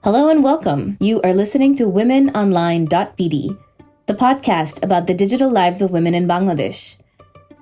Hello and welcome. You are listening to WomenOnline.bd, the podcast about the digital lives of women in Bangladesh.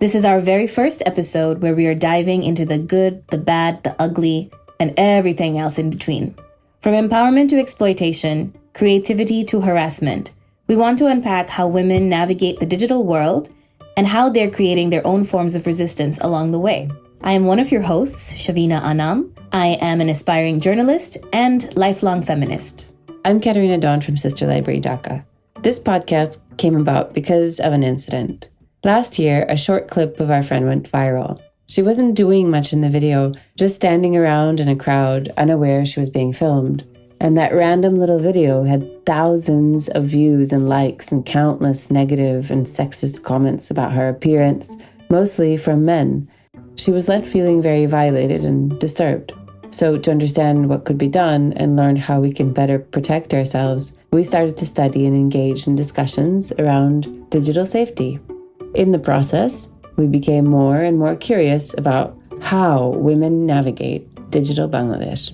This is our very first episode where we are diving into the good, the bad, the ugly, and everything else in between. From empowerment to exploitation, creativity to harassment, we want to unpack how women navigate the digital world and how they're creating their own forms of resistance along the way. I am one of your hosts, Shaveena Anam. I am an aspiring journalist and lifelong feminist. I'm Katerina Dawn from Sister Library Dhaka. This podcast came about because of an incident. Last year, a short clip of our friend went viral. She wasn't doing much in the video, just standing around in a crowd, unaware she was being filmed. And that random little video had thousands of views and likes and countless negative and sexist comments about her appearance, mostly from men. She was left feeling very violated and disturbed. So to understand what could be done and learn how we can better protect ourselves, we started to study and engage in discussions around digital safety. In the process, we became more and more curious about how women navigate digital Bangladesh.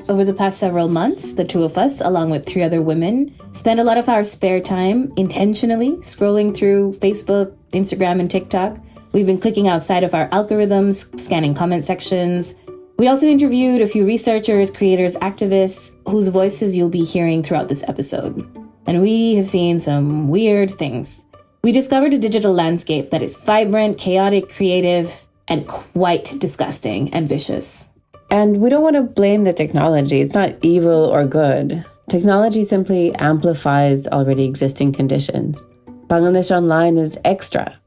Over the past several months, the two of us, along with 3 other women, spent a lot of our spare time intentionally scrolling through Facebook, Instagram, and TikTok. We've been clicking outside of our algorithms, scanning comment sections. We also interviewed a few researchers, creators, activists, whose voices you'll be hearing throughout this episode. And we have seen some weird things. We discovered a digital landscape that is vibrant, chaotic, creative, and quite disgusting and vicious. And we don't want to blame the technology. It's not evil or good. Technology simply amplifies already existing conditions. Bangladesh Online is extra,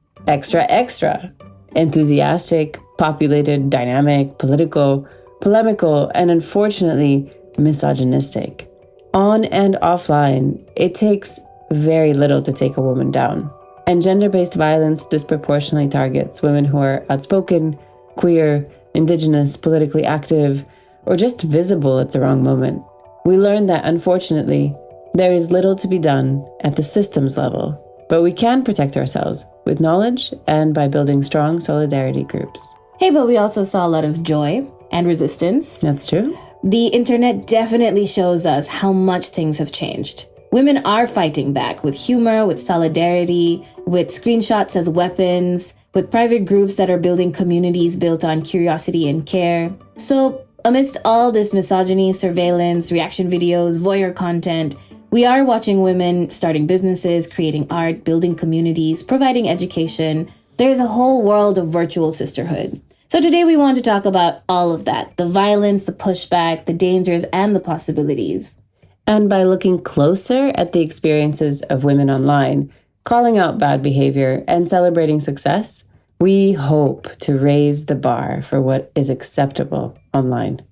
enthusiastic, populated, dynamic, political, polemical, and unfortunately, misogynistic. On and offline, it takes very little to take a woman down. And gender-based violence disproportionately targets women who are outspoken, queer, indigenous, politically active, or just visible at the wrong moment. We learned that, unfortunately, there is little to be done at the systems level, but we can protect ourselves with knowledge and by building strong solidarity groups. Hey, but we also saw a lot of joy and resistance. That's true. The internet definitely shows us how much things have changed. Women are fighting back with humor, with solidarity, with screenshots as weapons, with private groups that are building communities built on curiosity and care. So amidst all this misogyny, surveillance, reaction videos, voyeur content, we are watching women starting businesses, creating art, building communities, providing education. There's a whole world of virtual sisterhood. So today we want to talk about all of that, the violence, the pushback, the dangers, and the possibilities. And by looking closer at the experiences of women online, calling out bad behavior, and celebrating success, we hope to raise the bar for what is acceptable online.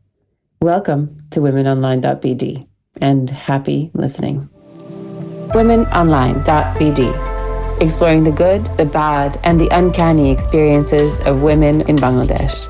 Welcome to WomenOnline.bd, and happy listening. WomenOnline.bd, exploring the good, the bad, and the uncanny experiences of women in Bangladesh.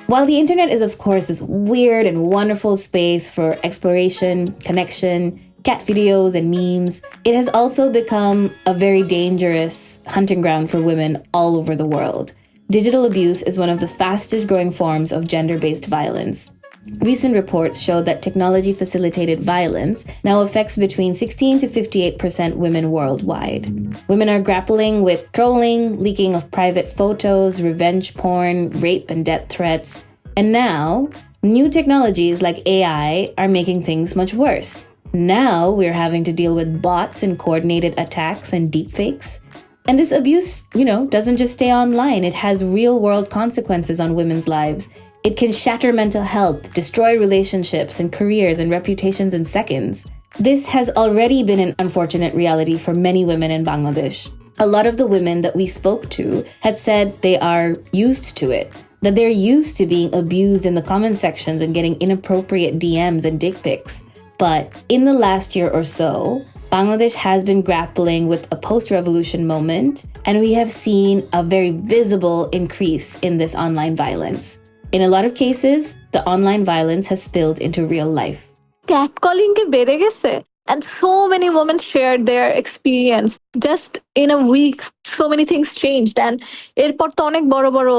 While the internet is, of course, this weird and wonderful space for exploration, connection, cat videos, and memes, it has also become a very dangerous hunting ground for women all over the world. Digital abuse is one of the fastest growing forms of gender-based violence. Recent reports show that technology-facilitated violence now affects between 16 to 58% women worldwide. Women are grappling with trolling, leaking of private photos, revenge porn, rape and death threats. And now, new technologies like AI are making things much worse. Now we're having to deal with bots and coordinated attacks and deepfakes. And this abuse, doesn't just stay online. It has real-world consequences on women's lives. It can shatter mental health, destroy relationships and careers and reputations in seconds. This has already been an unfortunate reality for many women in Bangladesh. A lot of the women that we spoke to had said they are used to it, that they're used to being abused in the comment sections and getting inappropriate DMs and dick pics. But in the last year or so, Bangladesh has been grappling with a post-revolution moment, and we have seen a very visible increase in this online violence. In a lot of cases, the online violence has spilled into real life. Catcalling ke bere geche, and so many women shared their experience. Just in a week, so many things changed, and এরপর তো অনেক বড় বড়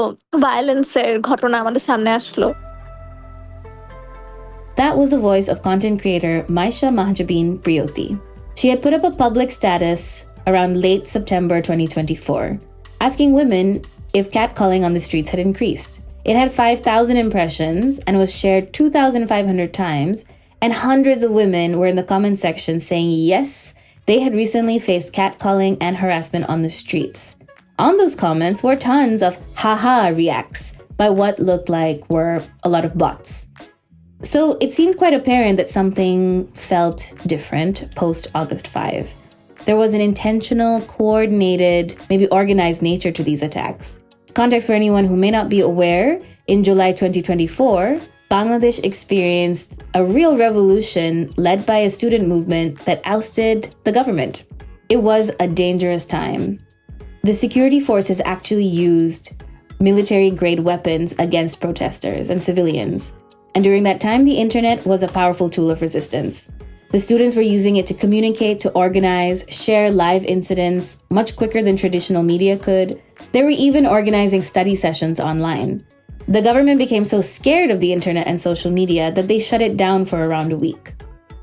violence এর ঘটনা আমাদের সামনে আসলো. 2019 সালে 100 women were killed in Bangladesh. 2020 saw 1,000 women killed, and 2021 saw 2,000 women killed. 2022 saw 1,000 women killed, and 2023 saw 2,000 women killed. That was the voice of content creator Maisha Mahjabeen Priooty. She had put up a public status around late September 2024, asking women if catcalling on the streets had increased. It had 5,000 impressions and was shared 2,500 times, and hundreds of women were in the comment section saying yes, they had recently faced catcalling and harassment on the streets. On those comments were tons of haha reacts by what looked like were a lot of bots. So it seemed quite apparent that something felt different post-August 5. There was an intentional, coordinated, maybe organized nature to these attacks. Context for anyone who may not be aware, in July 2024, Bangladesh experienced a real revolution led by a student movement that ousted the government. It was a dangerous time. The security forces actually used military-grade weapons against protesters and civilians. And during that time, the internet was a powerful tool of resistance. The students were using it to communicate, to organize, share live incidents much quicker than traditional media could. They were even organizing study sessions online. The government became so scared of the internet and social media that they shut it down for around a week.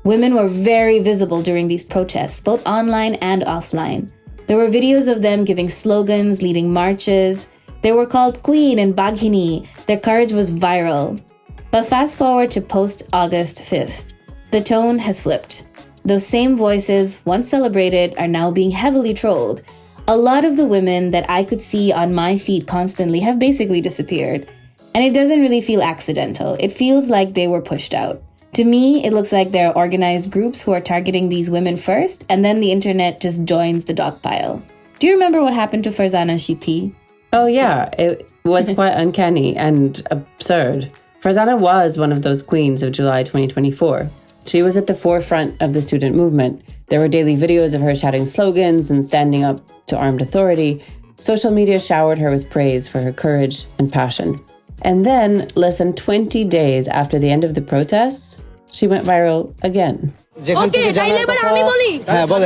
Women were very visible during these protests, both online and offline. There were videos of them giving slogans, leading marches. They were called Queen and Baghini. Their courage was viral. But fast forward to post-August 5th. The tone has flipped. Those same voices, once celebrated, are now being heavily trolled. A lot of the women that I could see on my feed constantly have basically disappeared. And it doesn't really feel accidental. It feels like they were pushed out. To me, it looks like there are organized groups who are targeting these women first, and then the internet just joins the dog pile. Do you remember what happened to Farzana Shiti? Oh yeah, it was quite uncanny and absurd. Farzana was one of those queens of July 2024. She was at the forefront of the student movement. There were daily videos of her shouting slogans and standing up to armed authority. Social media showered her with praise for her courage and passion. And then, less than 20 days after the end of the protests, she went viral again. Okay, তাইলে এবার আমি বলি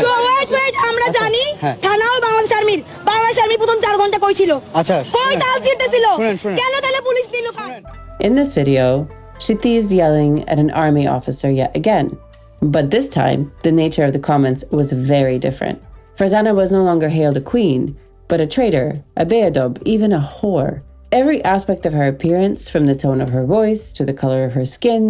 তো wait আমরা জানি থানাও Bangladesh army প্রথম 4 ঘন্টা কই ছিল আচ্ছা কই তাল জিতেছিল কেন তাহলে পুলিশ দিল In this video, Shiti is yelling at an army officer yet again. But this time, the nature of the comments was very different. Farzana was no longer hailed a queen, but a traitor, a beadob, even a whore. Every aspect of her appearance, from the tone of her voice to the color of her skin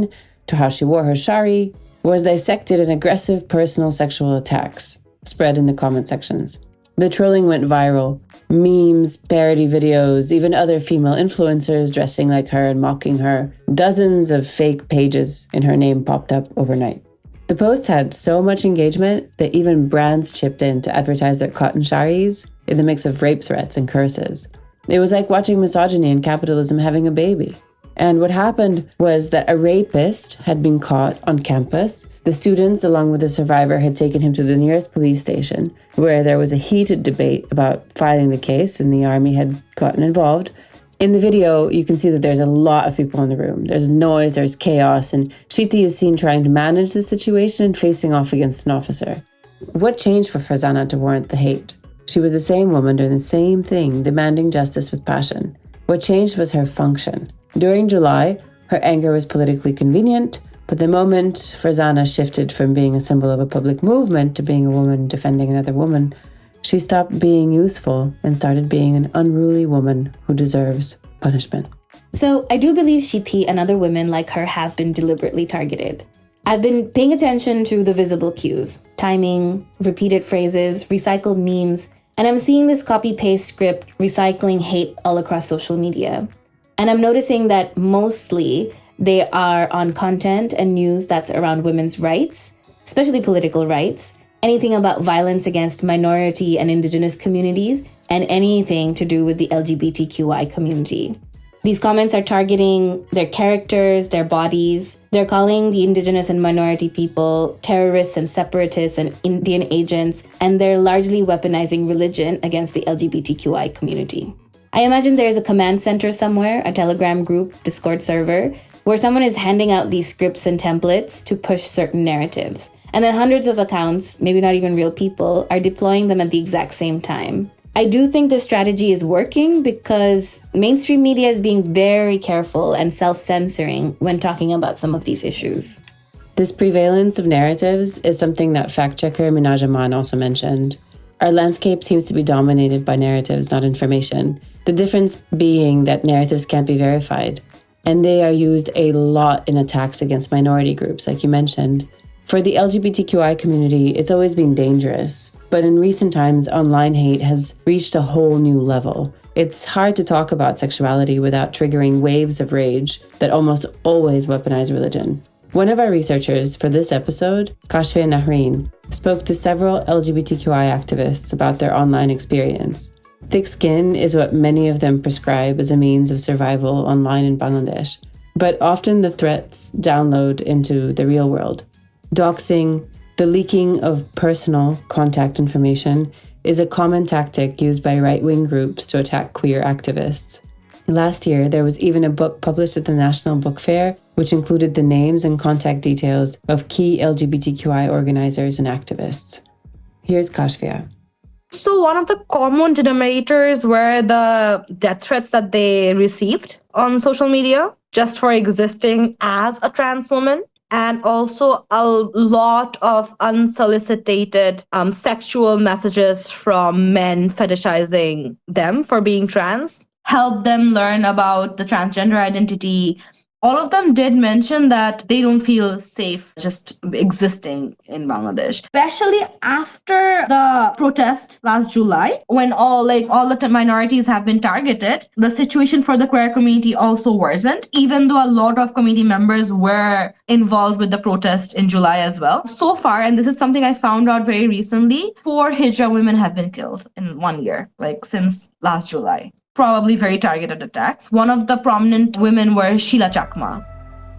to how she wore her shari, was dissected in aggressive personal sexual attacks, spread in the comment sections. The trolling went viral. Memes, parody videos, even other female influencers dressing like her and mocking her. Dozens of fake pages in her name popped up overnight. The post had so much engagement that even brands chipped in to advertise their cotton sharis in the mix of rape threats and curses. It was like watching misogyny and capitalism having a baby. And what happened was that a rapist had been caught on campus. The students, along with the survivor, had taken him to the nearest police station, where there was a heated debate about filing the case, and the army had gotten involved. In the video, you can see that there's a lot of people in the room. There's noise, there's chaos, and Shiti is seen trying to manage the situation and facing off against an officer. What changed for Farzana to warrant the hate? She was the same woman doing the same thing, demanding justice with passion. What changed was her function. During July, her anger was politically convenient, but the moment Farzana shifted from being a symbol of a public movement to being a woman defending another woman, she stopped being useful and started being an unruly woman who deserves punishment. So I do believe Shiti and other women like her have been deliberately targeted. I've been paying attention to the visible cues, timing, repeated phrases, recycled memes, and I'm seeing this copy-paste script recycling hate all across social media. And I'm noticing that mostly they are on content and news that's around women's rights, especially political rights, anything about violence against minority and indigenous communities, and anything to do with the LGBTQI community. These comments are targeting their characters, their bodies. They're calling the indigenous and minority people terrorists and separatists and Indian agents, and they're largely weaponizing religion against the LGBTQI community. I imagine there's a command center somewhere, a Telegram group, Discord server, where someone is handing out these scripts and templates to push certain narratives. And then hundreds of accounts, maybe not even real people, are deploying them at the exact same time. I do think this strategy is working because mainstream media is being very careful and self-censoring when talking about some of these issues. This prevalence of narratives is something that fact-checker Minhaj Aman also mentioned. Our landscape seems to be dominated by narratives, not information. The difference being that narratives can't be verified, and they are used a lot in attacks against minority groups, like you mentioned. For the LGBTQI community, it's always been dangerous, but in recent times, online hate has reached a whole new level. It's hard to talk about sexuality without triggering waves of rage that almost always weaponize religion. One of our researchers for this episode, Kashfia, spoke to several LGBTQI activists about their online experience. Thick skin is what many of them prescribe as a means of survival online in Bangladesh, but often the threats download into the real world. Doxing, the leaking of personal contact information, is a common tactic used by right-wing groups to attack queer activists. Last year, there was even a book published at the National Book Fair, which included the names and contact details of key LGBTQI organizers and activists. Here's Kashfia. So one of the common denominators were the death threats that they received on social media just for existing as a trans woman, and also a lot of unsolicited sexual messages from men fetishizing them for being trans. Help them learn about the transgender identity. All of them did mention that they don't feel safe just existing in Bangladesh, especially after the protest last July, when all the minorities have been targeted. The situation for the queer community also worsened, even though a lot of community members were involved with the protest in July as well. So far, and this is something I found out very recently, 4 Hijra women have been killed in 1 year, since last July. Probably very targeted attacks. One of the prominent women were Sheila Chakma.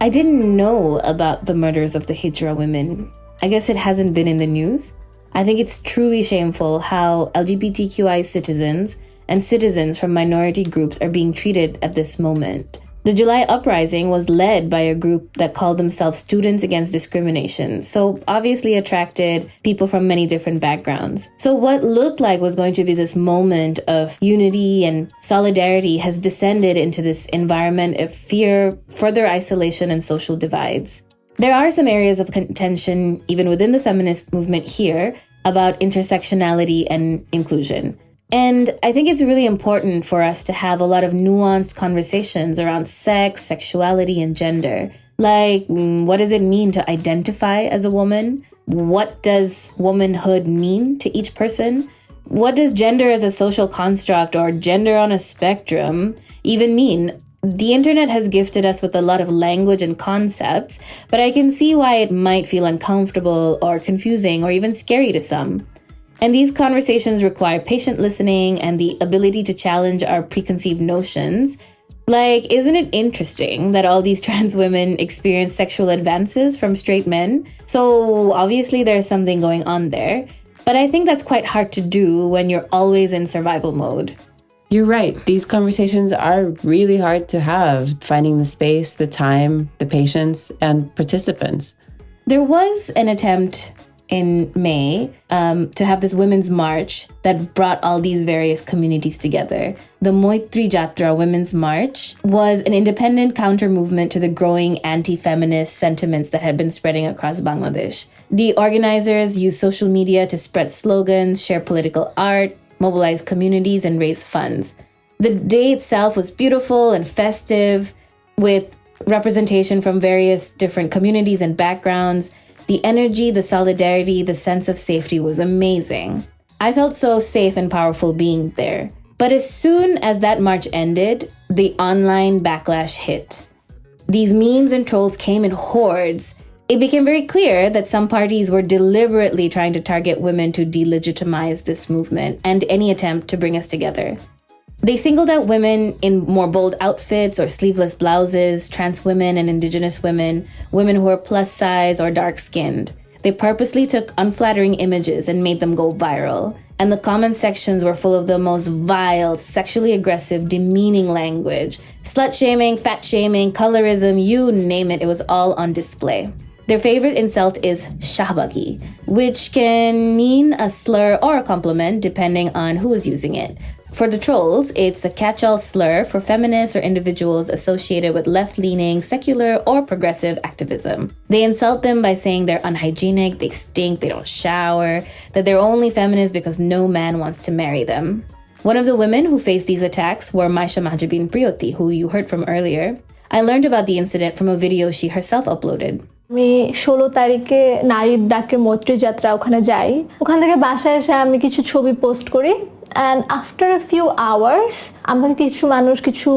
I didn't know about the murders of the Hijra women. I guess it hasn't been in the news. I think it's truly shameful how LGBTQI citizens and citizens from minority groups are being treated at this moment. The July uprising was led by a group that called themselves Students Against Discrimination, so obviously attracted people from many different backgrounds. So what looked like was going to be this moment of unity and solidarity has descended into this environment of fear, further isolation, and social divides. There are some areas of contention, even within the feminist movement here, about intersectionality and inclusion. And I think it's really important for us to have a lot of nuanced conversations around sex, sexuality, and gender. Like, what does it mean to identify as a woman? What does womanhood mean to each person? What does gender as a social construct or gender on a spectrum even mean? The internet has gifted us with a lot of language and concepts, but I can see why it might feel uncomfortable or confusing or even scary to some. And these conversations require patient listening and the ability to challenge our preconceived notions. Like, isn't it interesting that all these trans women experience sexual advances from straight men? So obviously there's something going on there. But I think that's quite hard to do when you're always in survival mode. You're right. These conversations are really hard to have, finding the space, the time, the patience, and participants. There was an attempt in May to have this women's march that brought all these various communities together. The Moitri Jatra Women's March was an independent counter-movement to the growing anti-feminist sentiments that had been spreading across Bangladesh. The organizers used social media to spread slogans, share political art, mobilize communities, and raise funds. The day itself was beautiful and festive, with representation from various different communities and backgrounds. The energy, the solidarity, the sense of safety was amazing. I felt so safe and powerful being there. But as soon as that march ended, the online backlash hit. These memes and trolls came in hordes. It became very clear that some parties were deliberately trying to target women to delegitimize this movement and any attempt to bring us together. They singled out women in more bold outfits or sleeveless blouses, trans women and indigenous women, women who were plus size or dark skinned. They purposely took unflattering images and made them go viral. And the comment sections were full of the most vile, sexually aggressive, demeaning language. Slut shaming, fat shaming, colorism, you name it, it was all on display. Their favorite insult is shahbagi, which can mean a slur or a compliment depending on who is using it. For the trolls, it's a catch-all slur for feminists or individuals associated with left-leaning, secular, or progressive activism. They insult them by saying they're unhygienic, they stink, they don't shower, that they're only feminists because no man wants to marry them. One of the women who faced these attacks were Maisha Mahjabeen Priooty, who you heard from earlier. I learned about the incident from a video she herself uploaded. আমি 16 তারিখে নারীর ডাকে মৈত্রী যাত্রা ওখানে যাই। ওখান থেকে বাসায় এসে আমি কিছু ছবি পোস্ট করি and after a few hours আমাকে কিছু মানুষ কিছু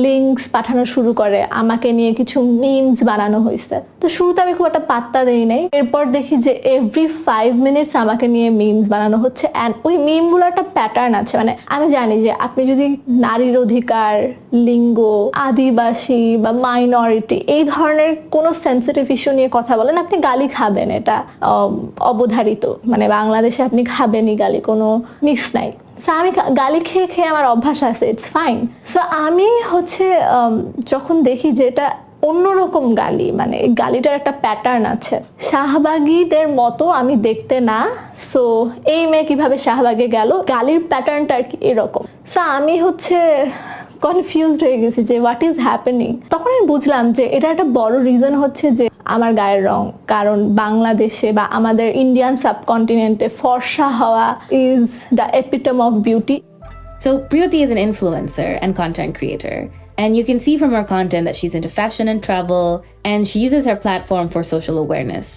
লিংকস পাঠানো শুরু করে, আমাকে নিয়ে কিছু মিমস বানানো হয়েছে। তো শুরুতে আমি খুব একটা পাত্তা দেই নাই, এরপর দেখি যে এভরি 5 মিনিটস আমাকে নিয়ে মিমস বানানো হচ্ছে and ওই মিমগুলো একটা প্যাটার্ন আছে। মানে আমি জানি যে আপনি যদি নারীর অধিকার, লিঙ্গ, আদিবাসী বা মাইনরিটি এই ধরনের কোনো সেন্সিটিভ ইস্যু নিয়ে কথা বলেন, আপনি গালি খাবেন, এটা অবধারিত। মানে বাংলাদেশে আপনি খাবেনই গালি, কোনো মিক্স নাই। আমি গালি খেয়ে খেয়ে আমার অভ্যাস আছে, ইটস ফাইন। সো আমি যখন দেখি যে এটা অন্যরকম গালি, মানে এই গালিটার একটা প্যাটার্ন আছে, শাহবাগীদের মতো আমি দেখতে না, সো এই মেয়ে কিভাবে শাহবাগে গেল, গালির প্যাটার্নটা আর কি এরকম। সো আমি কনফিউজড হয়ে গেছি যে হোয়াট ইজ হ্যাপেনিং। তখন আমি বুঝলাম যে এটা একটা বড় রিজন হচ্ছে যে আমার গায়ের রং, কারণ বাংলাদেশে বা আমাদের ইন্ডিয়ান সাবকন্টিনেন্টে ফর্সা হওয়া is the epitome of beauty. So Priooty is an influencer and content creator. And you can see from her content that she's into fashion and travel, and she uses her platform for social awareness.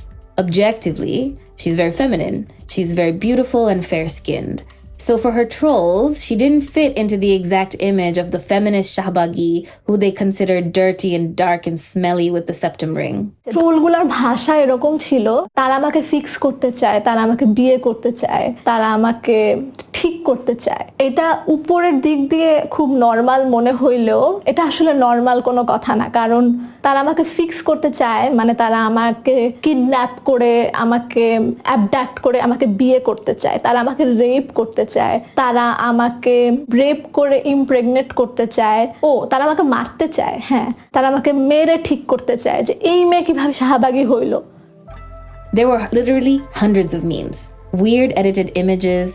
Objectively, she's very feminine. She's very beautiful and fair-skinned. So for her trolls, she didn't fit into the exact image of the feminist shahbagi who they consider dirty and dark and smelly with the septum ring. ট্রোলগুলোর ভাষা এরকম ছিল, তারা আমাকে fix করতে চায়, তারা আমাকে বিয়ে করতে চায়, তারা আমাকে ঠিক করতে চায়। এটা উপরের দিক দিয়ে খুব নর্মাল মনে হইলেও এটা আসলে নর্মাল কোনো কথা না, কারণ তারা আমাকে ফিক্স করতে চায়, মানে তারা আমাকে কিডন্যাপ করে, আমাকে অ্যাবডাক্ট করে আমাকে বিয়ে করতে চায়, তারা আমাকে রেপ করতে চায়, তারা আমাকে রেপ করে ইমপ্রেগনেট করতে চায়, তারা আমাকে মারতে চায়, হ্যাঁ, তারা আমাকে মেরে ঠিক করতে চায় যে এই মেয়ে কিভাবে শাহবাগী হইল। There were literally hundreds of memes, weird edited images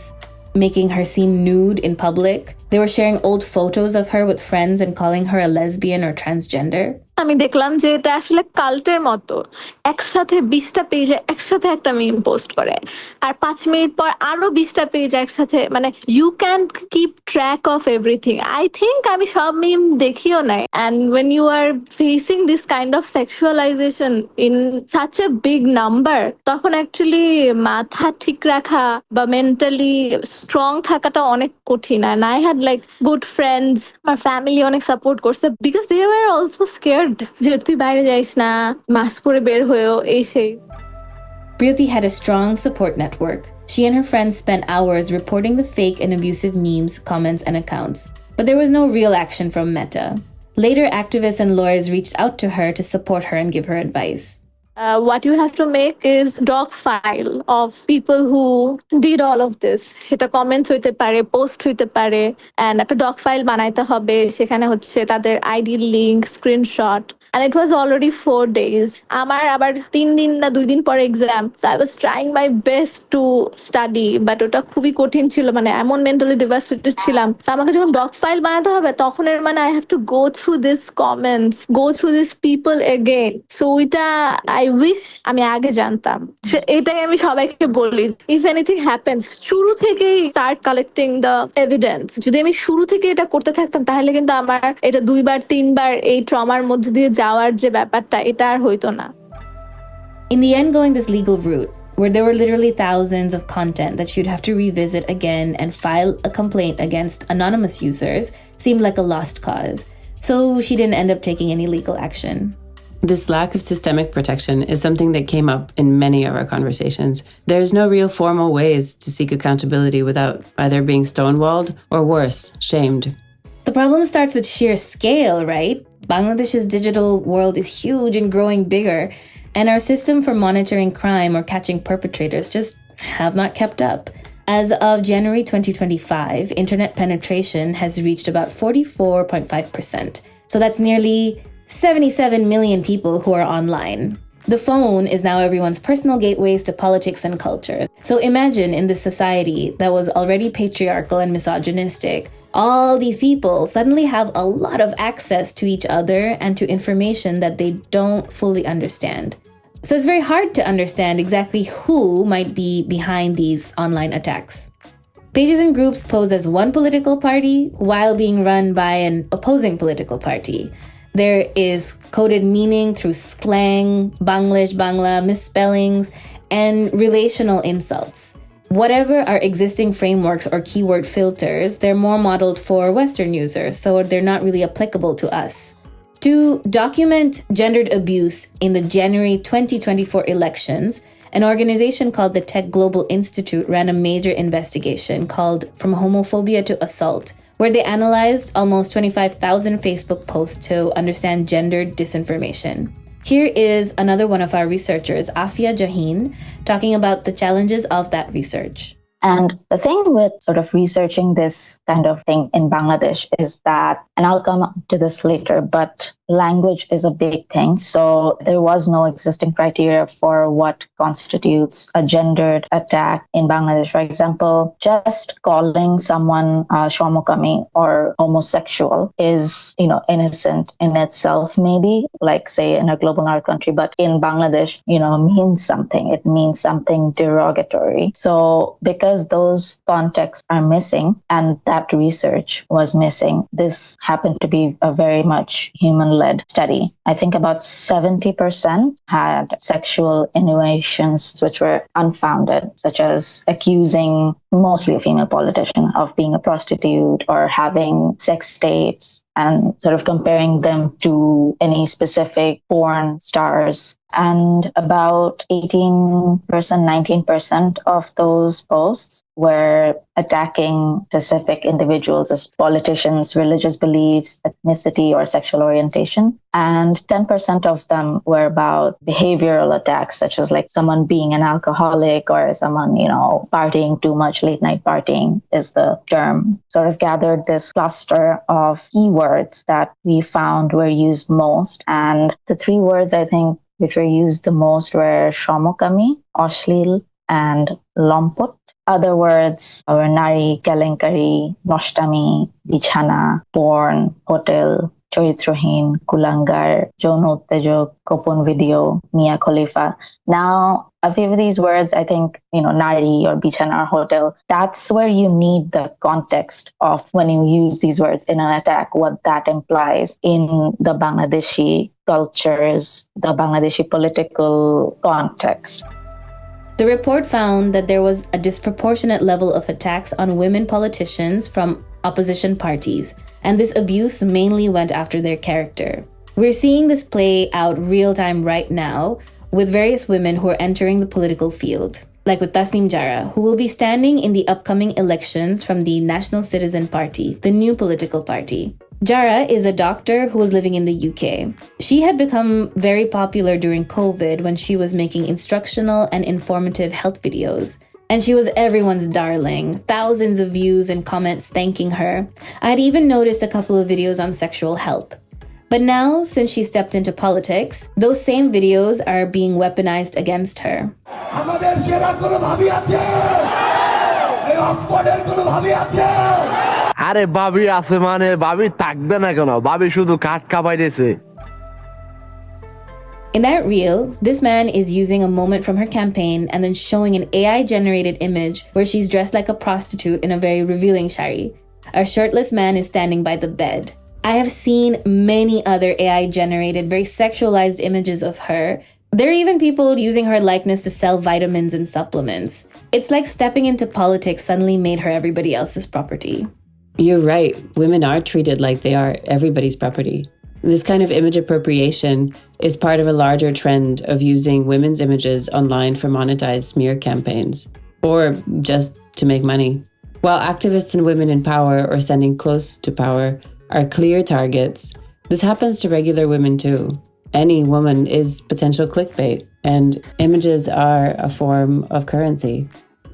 making her seem nude in public. They were sharing old photos of her with friends and calling her a lesbian or transgender. আমি দেখলাম যে এটা আসলে কাল্টের মতো, একসাথে 20টা পেজে একসাথে একটা মিম পোস্ট করে, আর 5 মিনিট পর আরো 20টা পেজ একসাথে, মানে you can keep track of everything. I think আমি সব মিম দেখিও নাই। And when you are facing this kind of sexualization in such a big number, তখন অ্যাকচুয়ালি মাথা ঠিক রাখা বা মেন্টালি স্ট্রং থাকাটা অনেক কঠিন। And I had like good friends, আমার ফ্যামিলি অনেক সাপোর্ট করছে, because they were also scared যে তুই বাইরে যাইস না, মাস্ক পরে বের হয়েও এই সেই। Priooty had a strong support network. She and her friends spent hours reporting the fake and abusive memes, comments, and accounts. But there was no real action from Meta. Later, activists and lawyers reached out to her to support her and give her advice. What you have to make is doc file of people who did all of this. সেটা comment হইতে পারে, post হইতে পারে, and একটা doc file বানাইতে হবে, সেখানে তাদের ID link, screenshot. And it was already 4 days. আমার আবার 3 দিন না 2 দিন পরে exam, so I was trying my best to study, but ওটা খুবই কঠিন ছিল, মানে এমন মেন্টালি ডিভাস্টেটেড ছিলাম। আমাকে যখন ডক ফাইল বানাতে হবে তখন এর মানে I have to go through this comments, go through these people again. So এটা I wish আমি আগে জানতাম। এটাই আমি সবাইকে বলি, if anything happens, শুরু থেকেই start collecting the evidence. যদি আমি শুরু থেকে এটা করতে থাকতাম তাহলে কিন্তু আমার এটা 2বার 3বার এই ট্রমার মধ্যে দিয়ে যাওয়ার যে ব্যাপারটা এটা আর হইতো না। In the end, going this legal route, where there were literally thousands of content that she'd have to revisit again and file a complaint against anonymous users, seemed like a lost cause. So she didn't end up taking any legal action. This lack of systemic protection is something that came up in many of our conversations. There's no real formal ways to seek accountability without either being stonewalled or worse, shamed. The problem starts with sheer scale, right? Bangladesh's digital world is huge and growing bigger, and our system for monitoring crime or catching perpetrators just have not kept up. As of January 2025, internet penetration has reached about 44.5%. So that's nearly 77 million people who are online. The phone is now everyone's personal gateways to politics and culture. So imagine in this society that was already patriarchal and misogynistic, all these people suddenly have a lot of access to each other and to information that they don't fully understand. So it's very hard to understand exactly who might be behind these online attacks. Pages and groups pose as one political party while being run by an opposing political party. There is coded meaning through slang, Banglish, Bangla, misspellings, and relational insults. Whatever our existing frameworks or keyword filters, they're more modeled for Western users, so they're not really applicable to us. To document gendered abuse in the January 2024 elections, an organization called the Tech Global Institute ran a major investigation called From Homophobia to Assault, where they analyzed almost 25,000 Facebook posts to understand gendered disinformation. Here is another one of our researchers, Afia Jahin, talking about the challenges of that research. And the thing with sort of researching this kind of thing in Bangladesh is that, and I'll come to this later, but language is a big thing. So there was no existing criteria for what constitutes a gendered attack in Bangladesh. For example, just calling someone shomokami or homosexual is, innocent in itself, maybe, like say in a global north country, but in Bangladesh, means something. It means something derogatory. So because those contexts are missing and that research was missing, this happened to be a very much human-led study. I think about 70% had sexual innuendos which were unfounded, such as accusing mostly a female politician of being a prostitute or having sex tapes, and sort of comparing them to any specific porn stars. And about 18%, 19% of those posts were attacking specific individuals as politicians, religious beliefs, ethnicity, or sexual orientation. And 10% of them were about behavioral attacks, such as like someone being an alcoholic or someone, partying too much, late night partying is the term. Sort of gathered this cluster of keywords that we found were used most. And the three words, I think, which were used the most were shomokami, ashlil, and lompot. Other words were nari, kelenkari, noshtami, bichhana, porn, hotel, choritrohin, kulangar, যৌন উত্তেজক, গোপন video, Mia Khalifa. Now, a few of these words, I think, nari or bichhana or hotel, that's where you need the context of when you use these words in an attack, what that implies in the Bangladeshi cultures, the Bangladeshi political context. The report found that there was a disproportionate level of attacks on women politicians from opposition parties, and this abuse mainly went after their character. We're seeing this play out real time right now with various women who are entering the political field, like with Tasnim Jara, who will be standing in the upcoming elections from the National Citizen Party, the new political party. Jara is a doctor who was living in the UK. She had become very popular during COVID when she was making instructional and informative health videos. And she was everyone's darling, thousands of views and comments thanking her. I had even noticed a couple of videos on sexual health. But now, since she stepped into politics, those same videos are being weaponized against her. আরে ভাবি আছে মানে ভাবি থাকবে না কেন ভাবি শুধু কাট কাবাইতেছে In that reel, this man is using a moment from her campaign and then showing an AI-generated image where she's dressed like a prostitute in a very revealing shari. A shirtless man is standing by the bed. I have seen many other AI-generated, very sexualized images of her. There are even people using her likeness to sell vitamins and supplements. It's like stepping into politics suddenly made her everybody else's property. You're right. Women are treated like they are everybody's property. This kind of image appropriation is part of a larger trend of using women's images online for monetized smear campaigns, or just to make money. While activists and women in power or standing close to power are clear targets, this happens to regular women too. Any woman is potential clickbait, and images are a form of currency.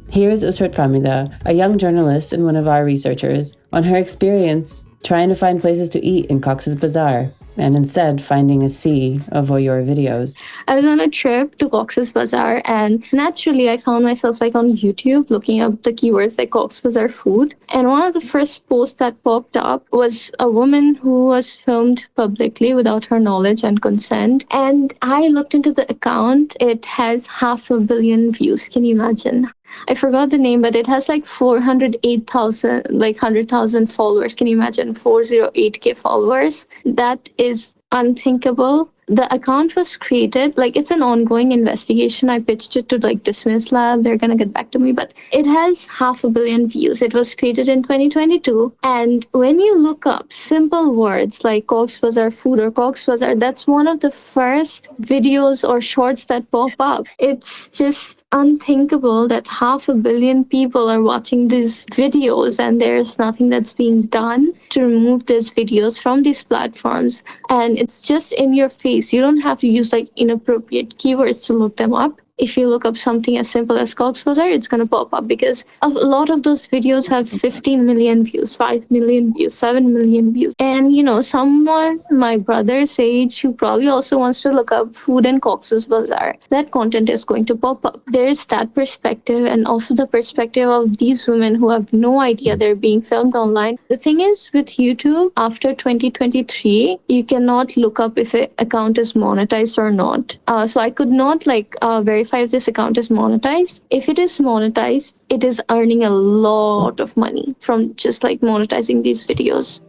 Here's Usrat Fahmida, a young journalist and one of our researchers, on her experience trying to find places to eat in Cox's Bazaar. and instead finding a sea of voyeur videos. I was on a trip to Cox's Bazar, and naturally I found myself on YouTube looking up the keywords like Cox's Bazar food. And one of the first posts that popped up was a woman who was filmed publicly without her knowledge and consent. And I looked into the account. It has 500 million views. Can you imagine? I forgot the name, but it has 408,000, 100,000 followers. Can you imagine? 408K followers. That is unthinkable. The account was created, it's an ongoing investigation. I pitched it to Dismisslab. They're going to get back to me, but it has 500 million views. It was created in 2022. And when you look up simple words like Cox's Bazar food or Cox's Bazar, that's one of the first videos or shorts that pop up. It's just unthinkable that 500 million people are watching these videos and there's nothing that's being done to remove these videos from these platforms. And it's just in your face. You don't have to use inappropriate keywords to look them up. If you look up something as simple as Cox's Bazar, it's going to pop up because a lot of those videos have 15 million views, 5 million views, 7 million views. And, someone my brother's age who probably also wants to look up food in Cox's Bazar, that content is going to pop up. There's that perspective and also the perspective of these women who have no idea they're being filmed online. The thing is with YouTube, after 2023, you cannot look up if an account is monetized or not. So I could not verify if this account is monetized. If it is monetized, it is earning a lot of money from just monetizing these videos.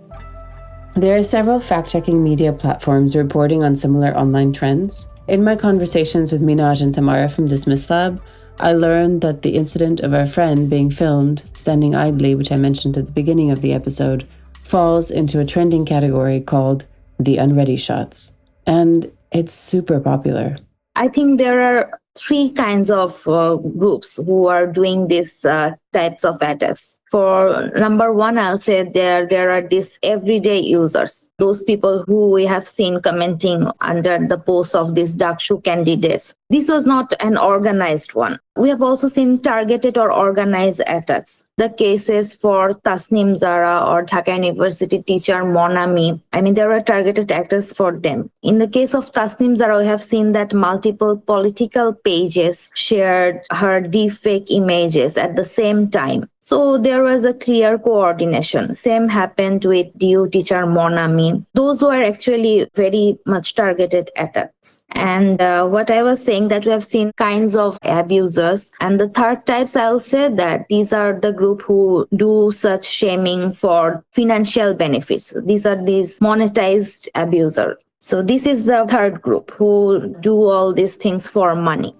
There are several fact-checking media platforms reporting on similar online trends. In my conversations with Minhaj and Tamara from Dismisslab, I learned that the incident of our friend being filmed standing idly, which I mentioned at the beginning of the episode, falls into a trending category called the unready shots. And it's super popular. I think there are three kinds of groups who are doing these types of attacks. For number one, I'll say there are these everyday users, those people who we have seen commenting under the posts of these dark shoe candidates. This was not an organized one. We have also seen targeted or organized attacks. The cases for Tasnim Jara or Dhaka University teacher Monami, there were targeted attacks for them. In the case of Tasnim Jara, we have seen that multiple political pages shared her deepfake images at the same time. So there was a clear coordination. Same happened with DU teacher Monami. Those were actually very much targeted attacks. And what I was saying that we have seen kinds of abusers. And the third types, I'll say that these are the group who do such shaming for financial benefits. These are these monetized abusers. So this is the third group who do all these things for money.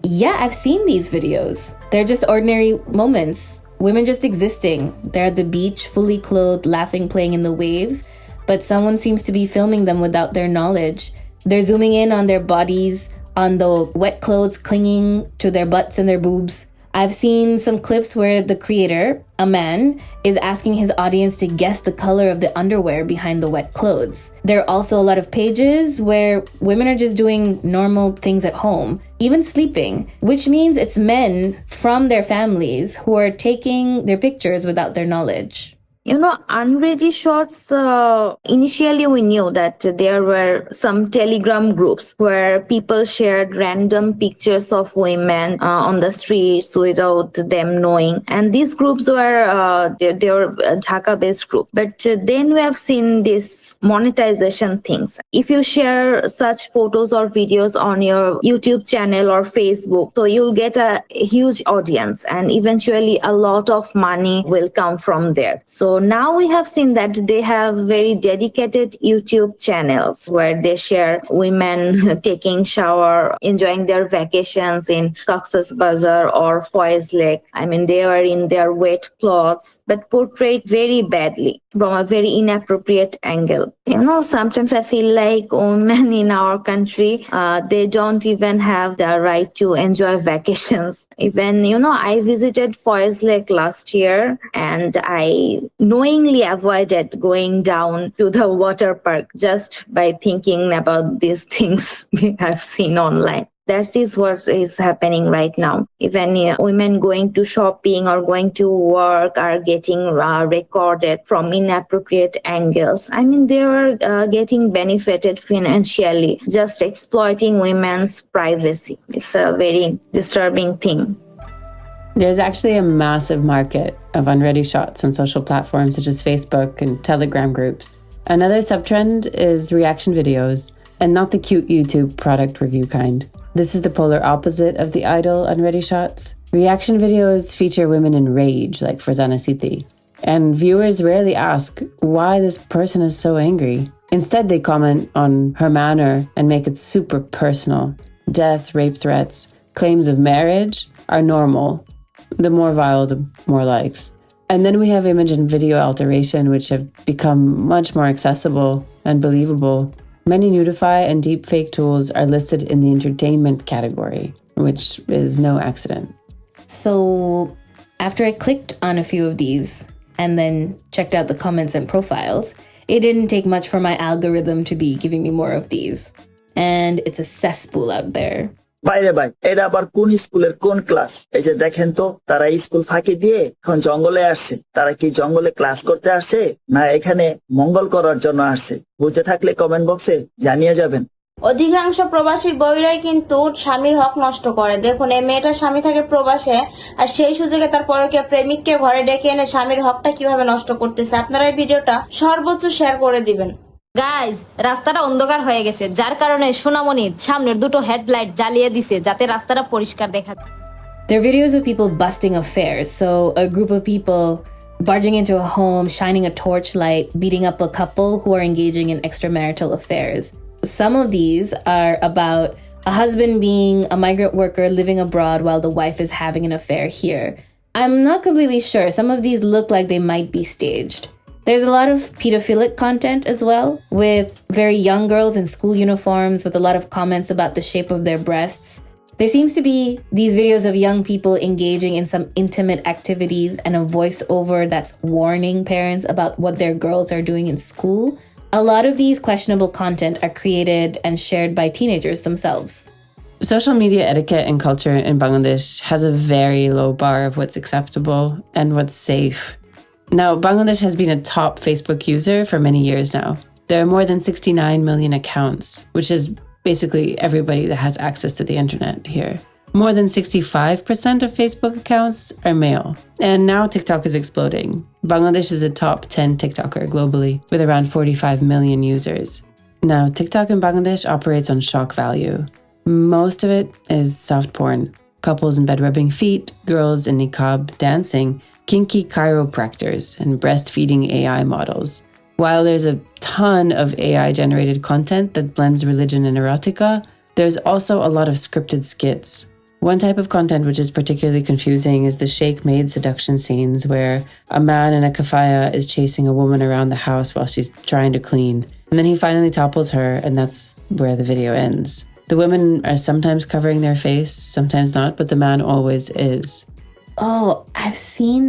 Yeah, I've seen these videos. They're just ordinary moments. Women just existing. They're at the beach, fully clothed, laughing, playing in the waves. But someone seems to be filming them without their knowledge. They're zooming in on their bodies, on the wet clothes clinging to their butts and their boobs. I've seen some clips where the creator, Aman, is asking his audience to guess the color of the underwear behind the wet clothes. There are also a lot of pages where women are just doing normal things at home, even sleeping, which means it's men from their families who are taking their pictures without their knowledge. Unready shots, initially we knew that there were some Telegram groups where people shared random pictures of women on the streets without them knowing. And these groups were, they were Dhaka-based group. But then we have seen this monetization things. If you share such photos or videos on your YouTube channel or Facebook, so you'll get a huge audience and eventually a lot of money will come from there. So now we have seen that they have very dedicated YouTube channels where they share women taking shower, enjoying their vacations in Cox's Bazar or Foy's Lake. They are in their wet clothes, but portrayed very badly from a very inappropriate angle. Sometimes I feel like women in our country, they don't even have the right to enjoy vacations. Even, I visited Foy's Lake last year and I knowingly avoided going down to the water park just by thinking about these things I've seen online. That is what is happening right now. Even women going to shopping or going to work are getting recorded from inappropriate angles. I mean, they are getting benefited financially, just exploiting women's privacy. It's a very disturbing thing. There's actually a massive market of unready shots on social platforms such as Facebook and Telegram groups. Another subtrend is reaction videos, and not the cute YouTube product review kind. This is the polar opposite of the idle unready shots. Reaction videos feature women in rage, like Farzana Siti, and viewers rarely ask why this person is so angry. Instead, they comment on her manner and make it super personal. Death, rape threats, claims of marriage are normal. The more vile, the more likes. And then we have image and video alteration, which have become much more accessible and believable. Many nudify and deepfake tools are listed in the entertainment category, which is no accident. So after I clicked on a few of these and then checked out the comments and profiles, it didn't take much for my algorithm to be giving me more of these. And it's a cesspool out there. বাইরে ভাই এটা আবার কোন স্কুলের কোন class এই যে দেখেন তো তারা স্কুল ফাঁকি দিয়ে এখন জঙ্গলে আসছে তারা কি জঙ্গলে ক্লাস করতে আসছে না এখানে মঙ্গল করার জন্য আসছে বুঝে থাকলে কমেন্ট বক্সে জানিয়ে যাবেন অধিকাংশ প্রবাসীর বউরাই কিন্তু স্বামীর হক নষ্ট করে দেখুন এই মেয়েটার স্বামী থাকে প্রবাসে আর সেই সুযোগে তার পরকীয়া প্রেমিককে ঘরে ডেকে এনে স্বামীর হকটা কিভাবে নষ্ট করতেছে আপনারা এই ভিডিওটা সর্বোচ্চ শেয়ার করে দিবেন গাইজ রাস্তাটা অন্ধকার হয়ে গেছে যার কারণে সোনামণি সামনের দুটো হেডলাইট জ্বালিয়ে দিছে যাতে রাস্তাটা পরিষ্কার দেখা যায় There are videos of people busting affairs. So a group of people barging into a home, shining a torchlight, beating up a couple who are engaging in extramarital affairs. Some of these are about a husband being a migrant worker living abroad while the wife is having an affair here. I'm not completely sure. Some of these look like they might be staged. There's a lot of pedophilic content as well, with very young girls in school uniforms with a lot of comments about the shape of their breasts. There seems to be these videos of young people engaging in some intimate activities and a voiceover that's warning parents about what their girls are doing in school. A lot of these questionable content are created and shared by teenagers themselves. Social media etiquette and culture in Bangladesh has a very low bar of what's acceptable and what's safe. Now, Bangladesh has been a top Facebook user for many years now. There are more than 69 million accounts, which is basically everybody that has access to the internet here. More than 65% of Facebook accounts are male. And now TikTok is exploding. Bangladesh is a top 10 TikToker globally, with around 45 million users. Now, TikTok in Bangladesh operates on shock value. Most of it is soft porn. Couples in bed rubbing feet, girls in niqab dancing, kinky chiropractors, and breastfeeding AI models. While there's a ton of AI-generated content that blends religion and erotica, there's also a lot of scripted skits. One type of content which is particularly confusing is the Sheikh maid seduction scenes where a man in a kafaya is chasing a woman around the house while she's trying to clean. And then he finally topples her, and that's where the video ends. The women are sometimes covering their face, sometimes not, but the man always is. Oh, I've seen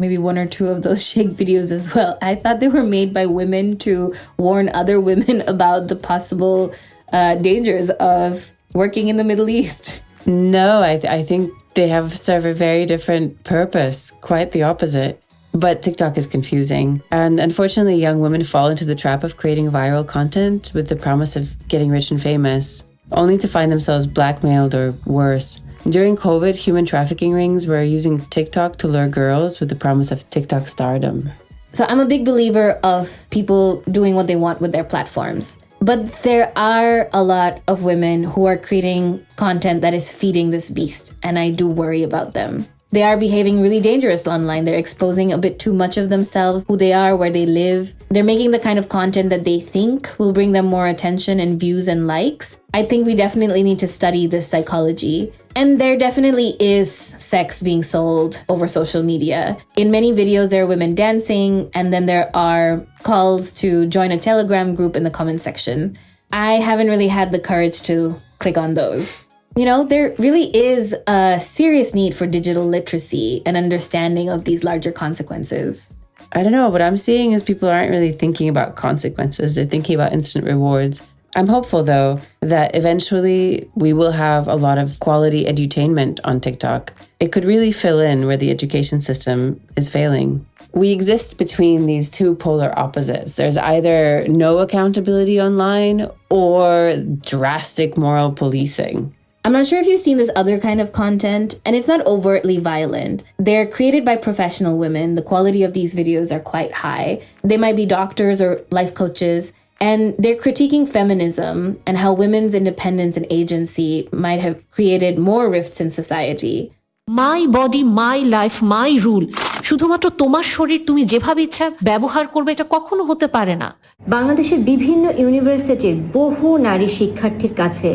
maybe one or two of those Sheikh videos as well. I thought they were made by women to warn other women about the possible dangers of working in the Middle East. No, I think they have serve a very different purpose, quite the opposite. But TikTok is confusing. And unfortunately, young women fall into the trap of creating viral content with the promise of getting rich and famous, only to find themselves blackmailed or worse. During COVID, human trafficking rings were using TikTok to lure girls with the promise of TikTok stardom. So I'm a big believer of people doing what they want with their platforms. But there are a lot of women who are creating content that is feeding this beast, and I do worry about them. They are behaving really dangerous online. They're exposing a bit too much of themselves, who they are, where they live. They're making the kind of content that they think will bring them more attention and views and likes. I think we definitely need to study this psychology. And there definitely is sex being sold over social media. In many videos, there are women dancing, and then there are calls to join a Telegram group in the comment section. I haven't really had the courage to click on those. You know, there really is a serious need for digital literacy and understanding of these larger consequences. I don't know, what I'm seeing is people aren't really thinking about consequences. They're thinking about instant rewards. I'm hopeful, though, that eventually we will have a lot of quality edutainment on TikTok. It could really fill in where the education system is failing. We exist between these two polar opposites. There's either no accountability online or drastic moral policing. I'm not sure if you've seen this other kind of content, and it's not overtly violent. They're created by professional women. The quality of these videos are quite high. They might be doctors or life coaches, and they're critiquing feminism and how women's independence and agency might have created more rifts in society. My body, my life, my rule. শুধুমাত্র তোমার শরীর তুমি যেভাবে ইচ্ছা ব্যবহার করবে এটা কখনো হতে পারে না। বাংলাদেশের বিভিন্ন ইউনিভার্সিটির বহু নারী শিক্ষার্থীর কাছে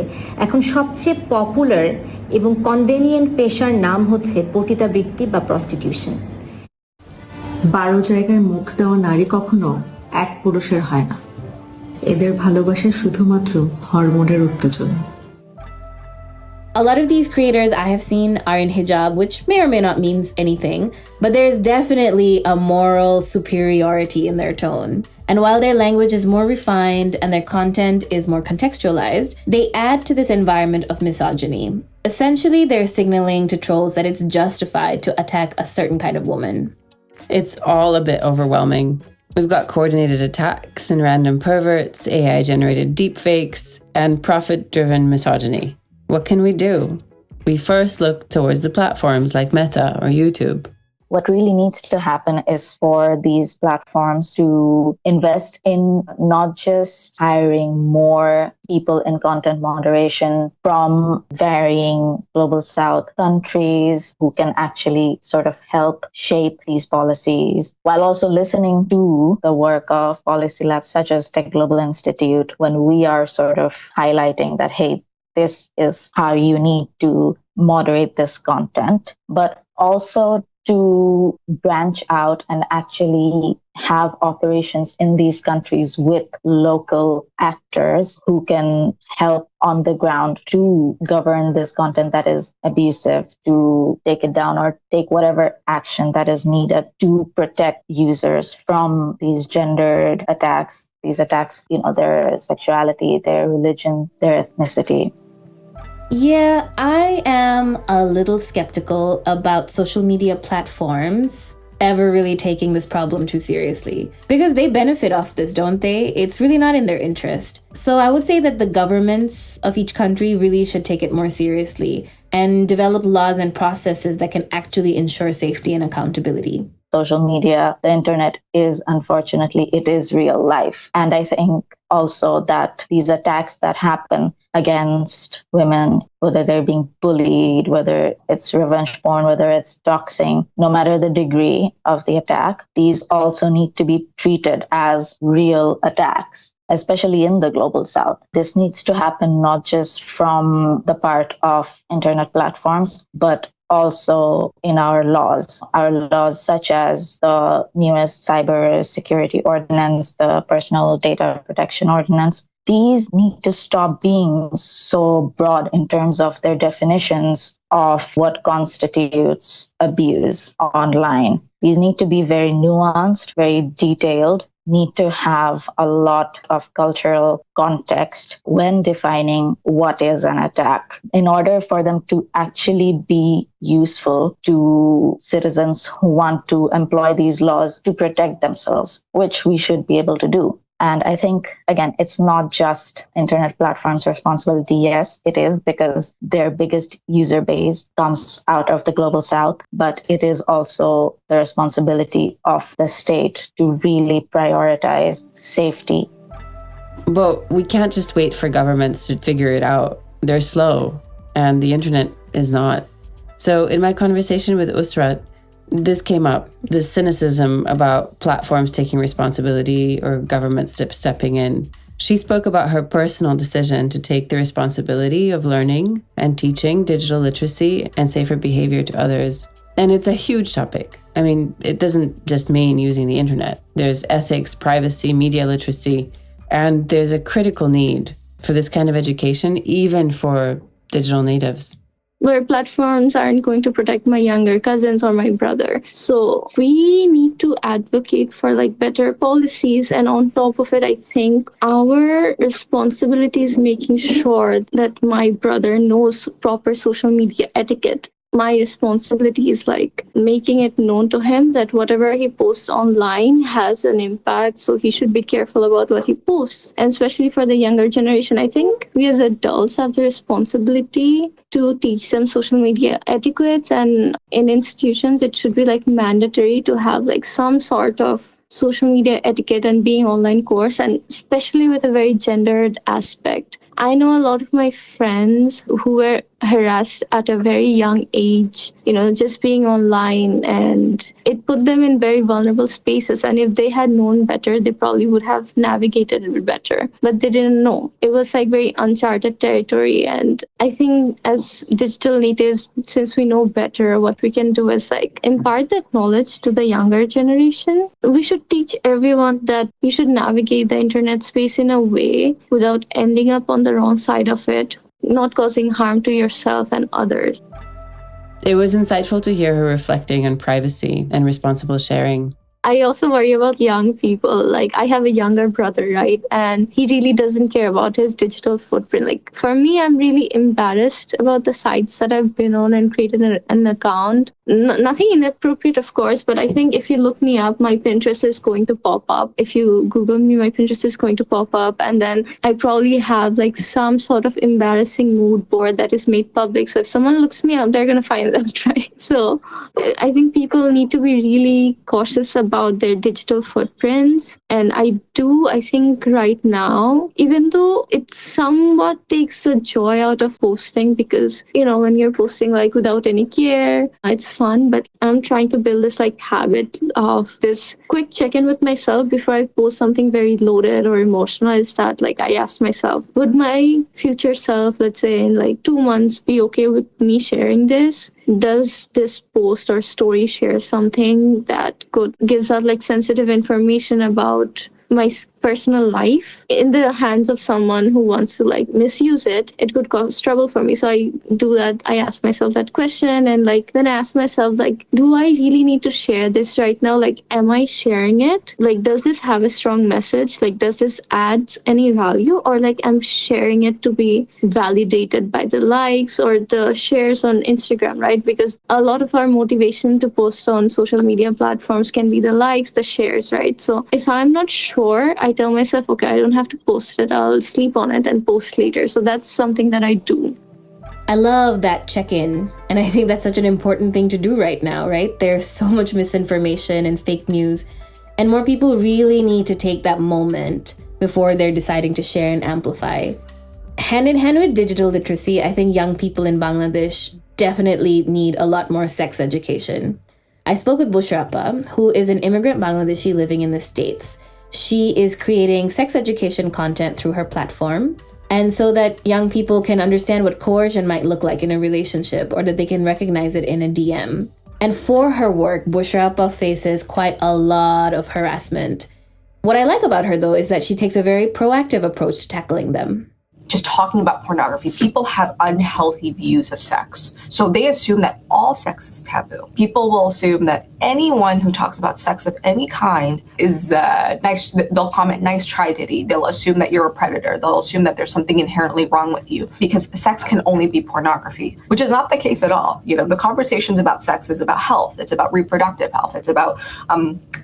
এখন সবচেয়ে পপুলার এবং কনভেনিয়েন্ট পেশার নাম হচ্ছে পতিতাবৃত্তি বা প্রস্টিটিউশন। 12 জায়গায় মুখ দেওয়া নারী কখনো এক পুরুষের হয় না। এদের ভালোবাসা শুধুমাত্র হরমোনের উত্তেজনা। A lot of these creators I have seen are in hijab, which may or may not mean anything, but there's definitely a moral superiority in their tone. And while their language is more refined and their content is more contextualized, they add to this environment of misogyny. Essentially, they're signaling to trolls that it's justified to attack a certain kind of woman. It's all a bit overwhelming. We've got coordinated attacks and random perverts, AI-generated deepfakes, and profit-driven misogyny. What can we do? We first look towards the platforms like Meta or YouTube. What really needs to happen is for these platforms to invest in not just hiring more people in content moderation from varying global south countries who can actually sort of help shape these policies, while also listening to the work of policy labs such as Tech Global Institute when we are sort of highlighting that, hey, this is how you need to moderate this content, but also to branch out and actually have operations in these countries with local actors who can help on the ground to govern this content that is abusive, to take it down or take whatever action that is needed to protect users from these gendered attacks. These attacks, their sexuality, their religion, their ethnicity. Yeah, I am a little skeptical about social media platforms ever really taking this problem too seriously. Because they benefit off this, don't they? It's really not in their interest. So I would say that the governments of each country really should take it more seriously and develop laws and processes that can actually ensure safety and accountability. Social media, the internet is, unfortunately, it is real life. And I think also that these attacks that happen against women, whether they're being bullied, whether it's revenge porn, whether it's doxing, no matter the degree of the attack, these also need to be treated as real attacks, especially in the global south. This needs to happen not just from the part of internet platforms, but also in our laws such as the newest cyber security ordinance, the personal data protection ordinance. These need to stop being so broad in terms of their definitions of what constitutes abuse online. These need to be very nuanced, very detailed, need to have a lot of cultural context when defining what is an attack in order for them to actually be useful to citizens who want to employ these laws to protect themselves, which we should be able to do. And I think, again, it's not just internet platforms' responsibility. Yes, it is, because their biggest user base comes out of the global south, but it is also the responsibility of the state to really prioritize safety. But we can't just wait for governments to figure it out. They're slow, and the internet is not. So in my conversation with Usrat, this came up, this cynicism about platforms taking responsibility or governments stepping in. She spoke about her personal decision to take the responsibility of learning and teaching digital literacy and safer behavior to others. And it's a huge topic. I mean, it doesn't just mean using the internet. There's ethics, privacy, media literacy, and there's a critical need for this kind of education, even for digital natives. where platforms aren't going to protect my younger cousins or my brother. So we need to advocate for like better policies. And on top of it, I think our responsibility is making sure that my brother knows proper social media etiquette. My responsibility is like making it known to him that whatever he posts online has an impact. So he should be careful about what he posts. And especially for the younger generation, I think we as adults have the responsibility to teach them social media etiquettes. And in institutions, it should be like mandatory to have like some sort of social media etiquette and being online course, and especially with a very gendered aspect. I know a lot of my friends who were harassed at a very young age, just being online, and it put them in very vulnerable spaces. And if they had known better, they probably would have navigated it better, but they didn't know. It was like very uncharted territory. And I think as digital natives, since we know better, what we can do is like impart that knowledge to the younger generation. We should teach everyone that you should navigate the internet space in a way without ending up on the wrong side of it, not causing harm to yourself and others. It was insightful to hear her reflecting on privacy and responsible sharing. I also worry about young people. Like, I have a younger brother, right? And he really doesn't care about his digital footprint. Like, for me, I'm really embarrassed about the sites that I've been on and created an account. Nothing inappropriate, of course, but I think if you look me up, my Pinterest is going to pop up. If you Google me, my Pinterest is going to pop up. And then I probably have like some sort of embarrassing mood board that is made public. So if someone looks me up, they're going to find that, right? So I think people need to be really cautious about their digital footprints. And I think right now, even though it somewhat takes the joy out of posting, because, when you're posting like without any care, it's fun, but I'm trying to build this like habit of this quick check-in with myself before I post something very loaded or emotional. Is that like I ask myself, would my future self, let's say in like 2 months, be okay with me sharing this? Does this post or story share something that gives out like sensitive information about my personal life in the hands of someone who wants to like misuse it? It could cause trouble for me. So I do that. I ask myself that question, and like then I ask myself, like, do I really need to share this right now? Like, am I sharing it? Like, does this have a strong message? Like, does this add any value? Or like I'm sharing it to be validated by the likes or the shares on Instagram, right? Because a lot of our motivation to post on social media platforms can be the likes, the shares, right? So if I'm not sure, I tell myself, okay, I don't have to post it. I'll sleep on it and post later. So that's something that I do. I love that check-in. And I think that's such an important thing to do right now, right? There's so much misinformation and fake news. And more people really need to take that moment before they're deciding to share and amplify. Hand in hand with digital literacy, I think young people in Bangladesh definitely need a lot more sex education. I spoke with Bushra Apa, who is an immigrant Bangladeshi living in the States. She is creating sex education content through her platform, and so that young people can understand what coercion might look like in a relationship, or that they can recognize it in a DM. And for her work, Bushra Apa faces quite a lot of harassment. What I like about her, though, is that she takes a very proactive approach to tackling them. Just talking about pornography, people have unhealthy views of sex. So they assume that all sex is taboo. People will assume that anyone who talks about sex of any kind is nice. They'll comment, "Nice try, Diddy." They'll assume that you're a predator. They'll assume that there's something inherently wrong with you because sex can only be pornography, which is not the case at all. The conversations about sex is about health. It's about reproductive health. It's about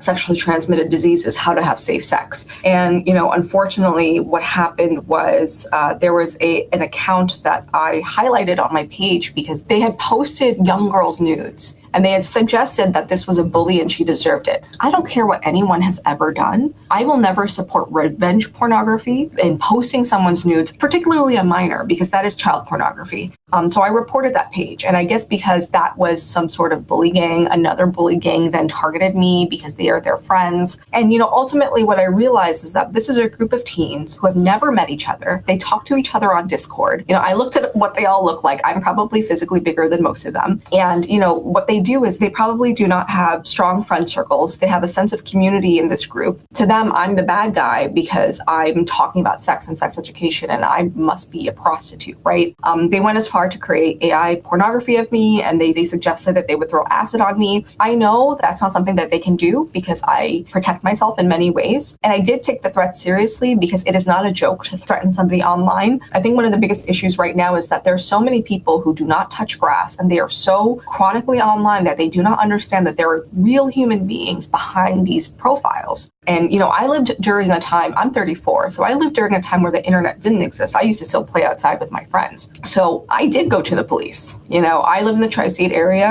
sexually transmitted diseases, how to have safe sex. And, unfortunately, what happened was there was an account that I highlighted on my page because they had posted young girls' nudes. And they had suggested that this was a bully and she deserved it. I don't care what anyone has ever done. I will never support revenge pornography and posting someone's nudes, particularly a minor, because that is child pornography. So I reported that page. And I guess because that was some sort of bully gang, another bully gang then targeted me because they are their friends. And, ultimately what I realized is that this is a group of teens who have never met each other. They talk to each other on Discord. I looked at what they all look like. I'm probably physically bigger than most of them. And, what they do is they probably do not have strong friend circles. They have a sense of community in this group. To them, I'm the bad guy because I'm talking about sex and sex education and I must be a prostitute, right? They went as far tried to create AI pornography of me, and they suggested that they would throw acid on me. I know that's not something that they can do because I protect myself in many ways. And I did take the threat seriously because it is not a joke to threaten somebody online. I think one of the biggest issues right now is that there are so many people who do not touch grass, and they are so chronically online that they do not understand that there are real human beings behind these profiles. And, I lived during a time, I'm 34, so I lived during a time where the internet didn't exist. I used to still play outside with my friends. So I did go to the police. I live in the tri-state area.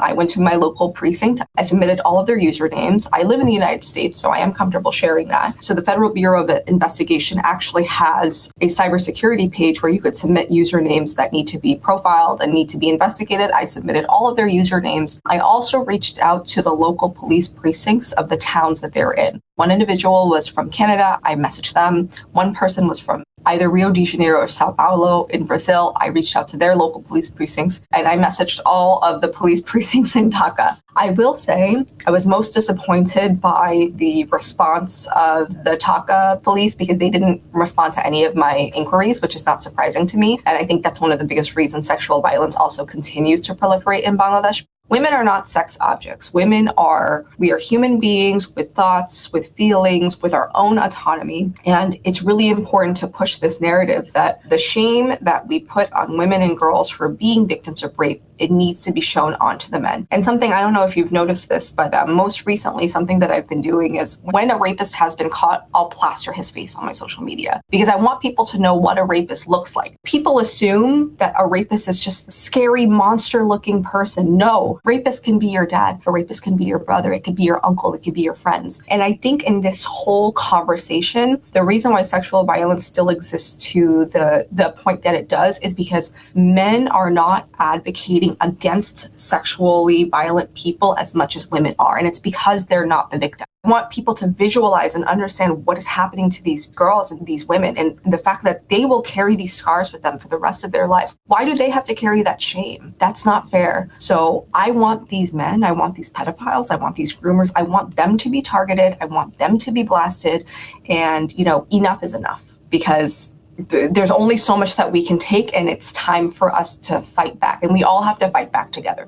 I went to my local precinct. I submitted all of their usernames. I live in the United States, so I am comfortable sharing that. So the Federal Bureau of Investigation actually has a cybersecurity page where you could submit usernames that need to be profiled and need to be investigated. I submitted all of their usernames. I also reached out to the local police precincts of the towns that they're in. One individual was from Canada. I messaged them. One person was from either Rio de Janeiro or Sao Paulo in Brazil. I reached out to their local police precincts, and I messaged all of the police precincts in Dhaka. I will say I was most disappointed by the response of the Dhaka police because they didn't respond to any of my inquiries, which is not surprising to me. And I think that's one of the biggest reasons sexual violence also continues to proliferate in Bangladesh. Women are not sex objects. We are human beings with thoughts, with feelings, with our own autonomy. And it's really important to push this narrative that the shame that we put on women and girls for being victims of rape, it needs to be shown onto the men. And something, I don't know if you've noticed this, but most recently, something that I've been doing is when a rapist has been caught, I'll plaster his face on my social media because I want people to know what a rapist looks like. People assume that a rapist is just a scary monster looking person. No, rapist can be your dad, a rapist can be your brother, it could be your uncle, it could be your friends. And I think in this whole conversation, the reason why sexual violence still exists to the point that it does is because men are not advocating against sexually violent people as much as women are. And it's because they're not the victim. I want people to visualize and understand what is happening to these girls and these women and the fact that they will carry these scars with them for the rest of their lives. Why do they have to carry that shame? That's not fair. So I want these men, I want these pedophiles, I want these groomers, I want them to be targeted, I want them to be blasted, and enough is enough because there's only so much that we can take, and it's time for us to fight back, and we all have to fight back together.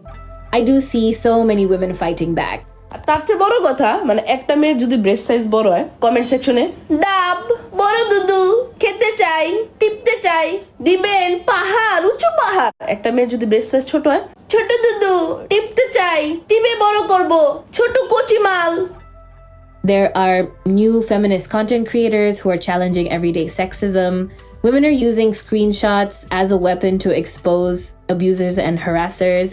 I do see so many women fighting back. তার চেয়ে বড় কথা একটা মেয়ের যদি breast size বড় হয় comment সেকশনে ডাব বড় দুদু খেতে চাই টিপতে চাই দিবেন পাহাড় উঁচু পাহাড় একটা মেয়ের যদি ব্রেস্ট সাইজ ছোট হয় ছোট দুদু টিপতে চাই টিপে বড় করব ছোট কচি মাল. There are new feminist content creators who are challenging everyday sexism. Women are using screenshots as a weapon to expose abusers and harassers.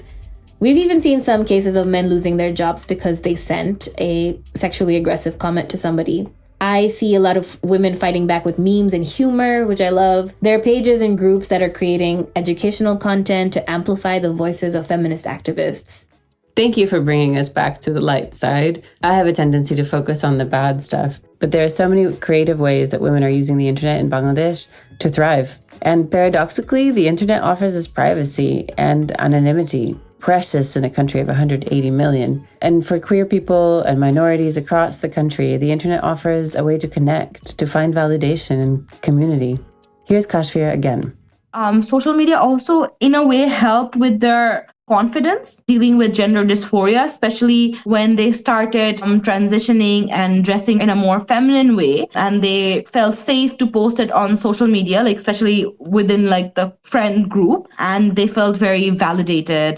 We've even seen some cases of men losing their jobs because they sent a sexually aggressive comment to somebody. I see a lot of women fighting back with memes and humor, which I love. There are pages and groups that are creating educational content to amplify the voices of feminist activists. Thank you for bringing us back to the light side. I have a tendency to focus on the bad stuff, but there are so many creative ways that women are using the internet in Bangladesh to thrive. And paradoxically, the internet offers us privacy and anonymity, precious in a country of 180 million. And for queer people and minorities across the country, the internet offers a way to connect, to find validation and community. Here's Kashfia again. Social media also, in a way, helped with their confidence dealing with gender dysphoria, especially when they started transitioning and dressing in a more feminine way, and they felt safe to post it on social media, like especially within the friend group, and they felt very validated.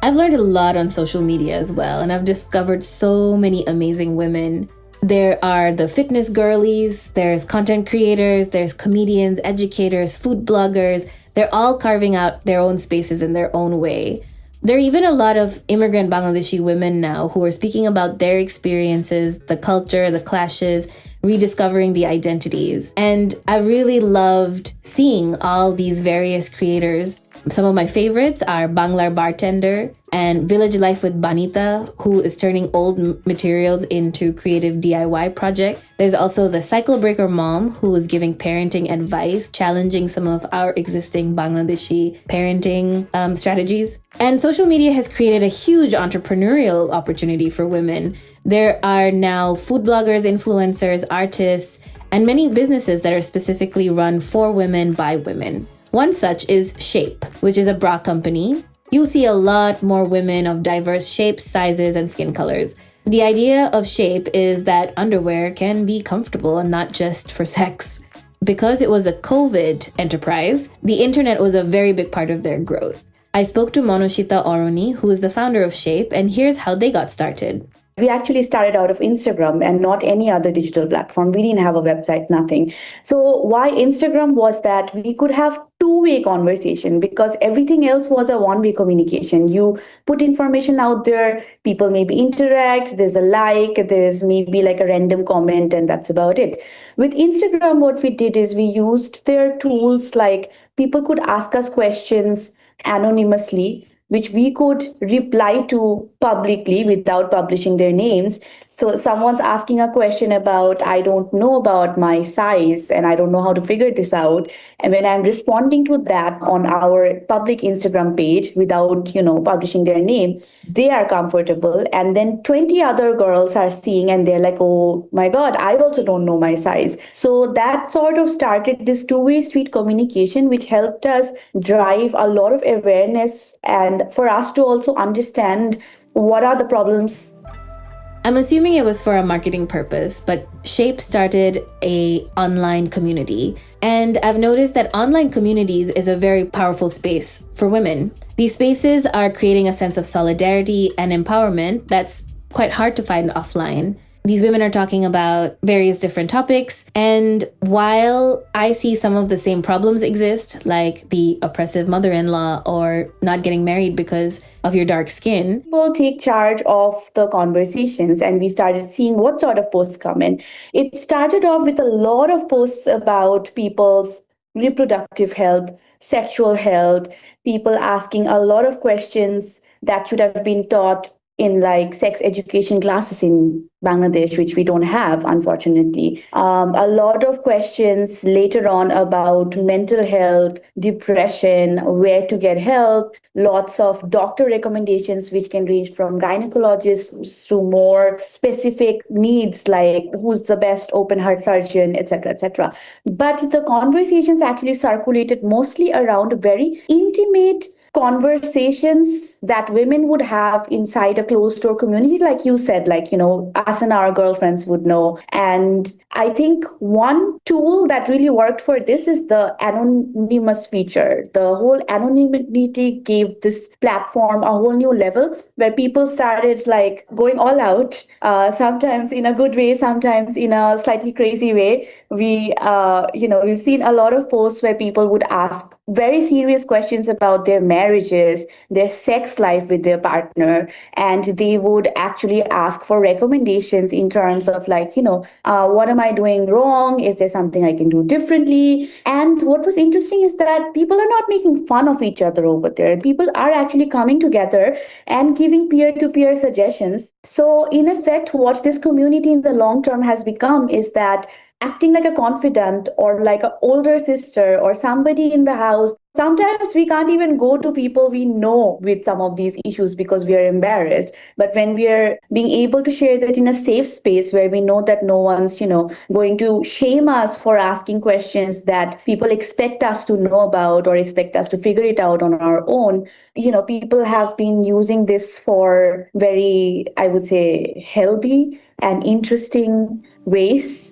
I've learned a lot on social media as well, and I've discovered so many amazing women. There are the fitness girlies, there's content creators, there's comedians, educators, food bloggers. They're all carving out their own spaces in their own way. There are even a lot of immigrant Bangladeshi women now who are speaking about their experiences, the culture, the clashes, rediscovering the identities. And I really loved seeing all these various creators. Some of my favorites are Banglar Bartender and Village Life with Banita, who is turning old materials into creative DIY projects. There's also the Cycle Breaker Mom, who is giving parenting advice, challenging some of our existing Bangladeshi parenting strategies. And social media has created a huge entrepreneurial opportunity for women. There are now food bloggers, influencers, artists, and many businesses that are specifically run for women by women. One such is Shape, which is a bra company. You'll see a lot more women of diverse shapes, sizes, and skin colors. The idea of Shape is that underwear can be comfortable and not just for sex. Because it was a COVID enterprise, the internet was a very big part of their growth. I spoke to Monoshita, who is the founder of Shape, and here's how they got started. We actually started out of Instagram and not any other digital platform. We didn't have a website, nothing. So why Instagram was that we could have two-way conversation, because everything else was a one-way communication. You put information out there, people maybe interact, there's a like, there's maybe like a random comment, and that's about it. With Instagram, what we did is we used their tools, like people could ask us questions anonymously, which we could reply to publicly without publishing their names. So someone's asking a question about, I don't know about my size and I don't know how to figure this out. And when I'm responding to that on our public Instagram page without, publishing their name, they are comfortable. And then 20 other girls are seeing and they're like, oh my God, I also don't know my size. So that sort of started this two-way street communication, which helped us drive a lot of awareness and for us to also understand what are the problems. I'm assuming it was for a marketing purpose, but Shape started an online community. And I've noticed that online communities is a very powerful space for women. These spaces are creating a sense of solidarity and empowerment that's quite hard to find offline. These women are talking about various different topics, and while I see some of the same problems exist, like the oppressive mother-in-law or not getting married because of your dark skin, people take charge of the conversations, and we started seeing what sort of posts come in. It started off with a lot of posts about people's reproductive health, sexual health, people asking a lot of questions that should have been taught in like sex education classes in Bangladesh, which we don't have, unfortunately. A lot of questions later on about mental health, depression, where to get help, lots of doctor recommendations, which can range from gynecologists to more specific needs, like who's the best open heart surgeon, etc., etc. But the conversations actually circulated mostly around very intimate conversations that women would have inside a closed door community, like you said, like, us and our girlfriends would know. And I think one tool that really worked for this is the anonymous feature. The whole anonymity gave this platform a whole new level where people started like going all out, sometimes in a good way, sometimes in a slightly crazy way. We've seen a lot of posts where people would ask very serious questions about their marriages, their sex life with their partner, and they would actually ask for recommendations in terms of like, what am I doing wrong? Is there something I can do differently? And what was interesting is that people are not making fun of each other over there. People are actually coming together and giving peer-to-peer suggestions. So in effect, what this community in the long term has become is that acting like a confidant or like an older sister or somebody in the house. Sometimes we can't even go to people we know with some of these issues because we are embarrassed. But when we are being able to share that in a safe space where we know that no one's, going to shame us for asking questions that people expect us to know about or expect us to figure it out on our own, people have been using this for very, I would say, healthy and interesting ways.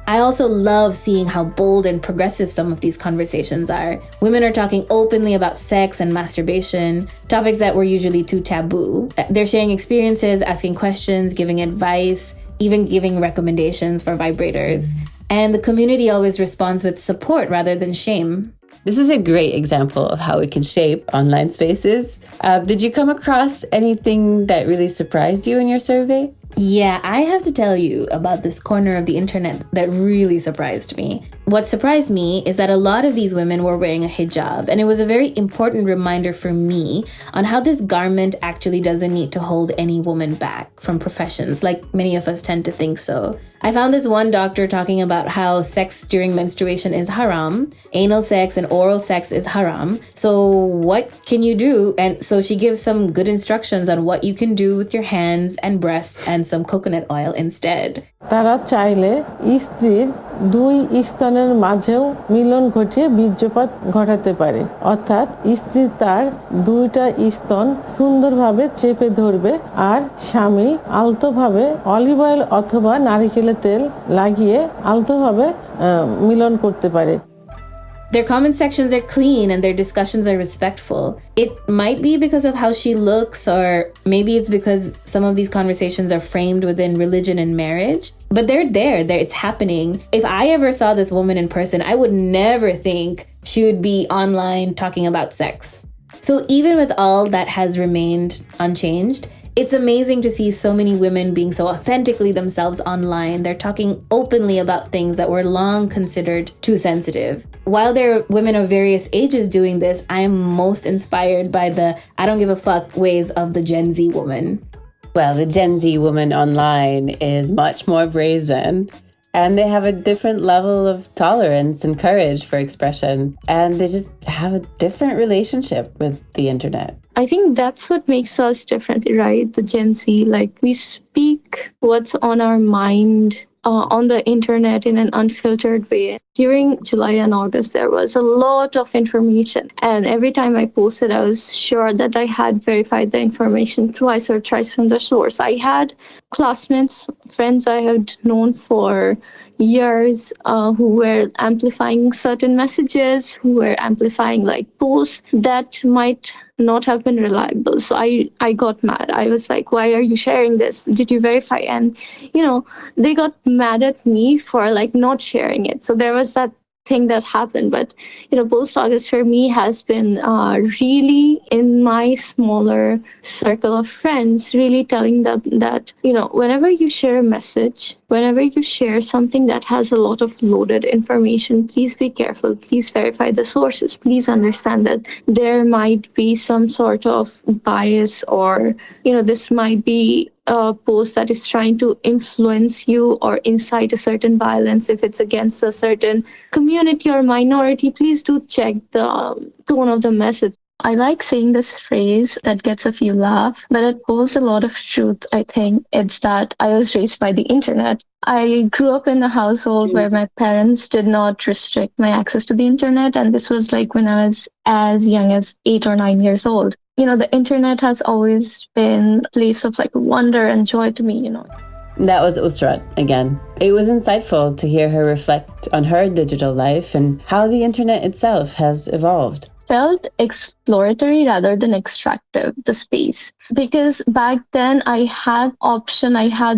I also love seeing how bold and progressive some of these conversations are. Women are talking openly about sex and masturbation, topics that were usually too taboo. They're sharing experiences, asking questions, giving advice, even giving recommendations for vibrators. And the community always responds with support rather than shame. This is a great example of how we can shape online spaces. Did you come across anything that really surprised you in your survey? Yeah, I have to tell you about this corner of the internet that really surprised me. What surprised me is that a lot of these women were wearing a hijab, and it was a very important reminder for me on how this garment actually doesn't need to hold any woman back from professions, like many of us tend to think so. I found this one doctor talking about how sex during menstruation is haram, anal sex and oral sex is haram. So what can you do? And so she gives some good instructions on what you can do with your hands and breasts and some coconut oil instead. তারা চাইলে স্ত্রীর দুই স্তনের মাঝেও মিলন ঘটিয়ে বীর্যপাত ঘটাতে পারে, অর্থাৎ স্ত্রী তার দুইটা স্তন সুন্দরভাবে চেপে ধরবে আর স্বামী আলতোভাবে অলিভ অয়েল অথবা নারিকেলের তেল লাগিয়ে আলতোভাবে মিলন করতে পারে। Their comment sections are clean and their discussions are respectful. It might be because of how she looks, or maybe it's because some of these conversations are framed within religion and marriage, but they're there, it's happening. If I ever saw this woman in person, I would never think she would be online talking about sex. So even with all that has remained unchanged, it's amazing to see so many women being so authentically themselves online. They're talking openly about things that were long considered too sensitive. While there are women of various ages doing this, I am most inspired by the I don't give a fuck ways of the Gen Z woman. Well, the Gen Z woman online is much more brazen, and they have a different level of tolerance and courage for expression, and they just have a different relationship with the internet. I think that's what makes us different, right? The Gen Z, like we speak what's on our mind on the internet in an unfiltered way. During July and August, there was a lot of information. And every time I posted, I was sure that I had verified the information twice or thrice from the source. I had classmates, friends I had known for years who were amplifying certain messages, who were amplifying like posts that might not have been reliable. So I got mad. I was like, why are you sharing this? Did you verify? And, they got mad at me for like not sharing it. So there was that thing that happened. But, post-August for me has been really in my smaller circle of friends, really telling them that, whenever you share a message, whenever you share something that has a lot of loaded information, please be careful. Please verify the sources. Please understand that there might be some sort of bias, or, this might be a post that is trying to influence you or incite a certain violence. If it's against a certain community or minority, please do check the tone of the message. I like saying this phrase that gets a few laughs, but it holds a lot of truth, I think. It's that I was raised by the internet. I grew up in a household where my parents did not restrict my access to the internet, and this was like when I was as young as 8 or 9 years old. The internet has always been a place of like wonder and joy to me, That was Usrat again. It was insightful to hear her reflect on her digital life and how the internet itself has evolved. Felt exploratory rather than extractive, the space. Because back then I had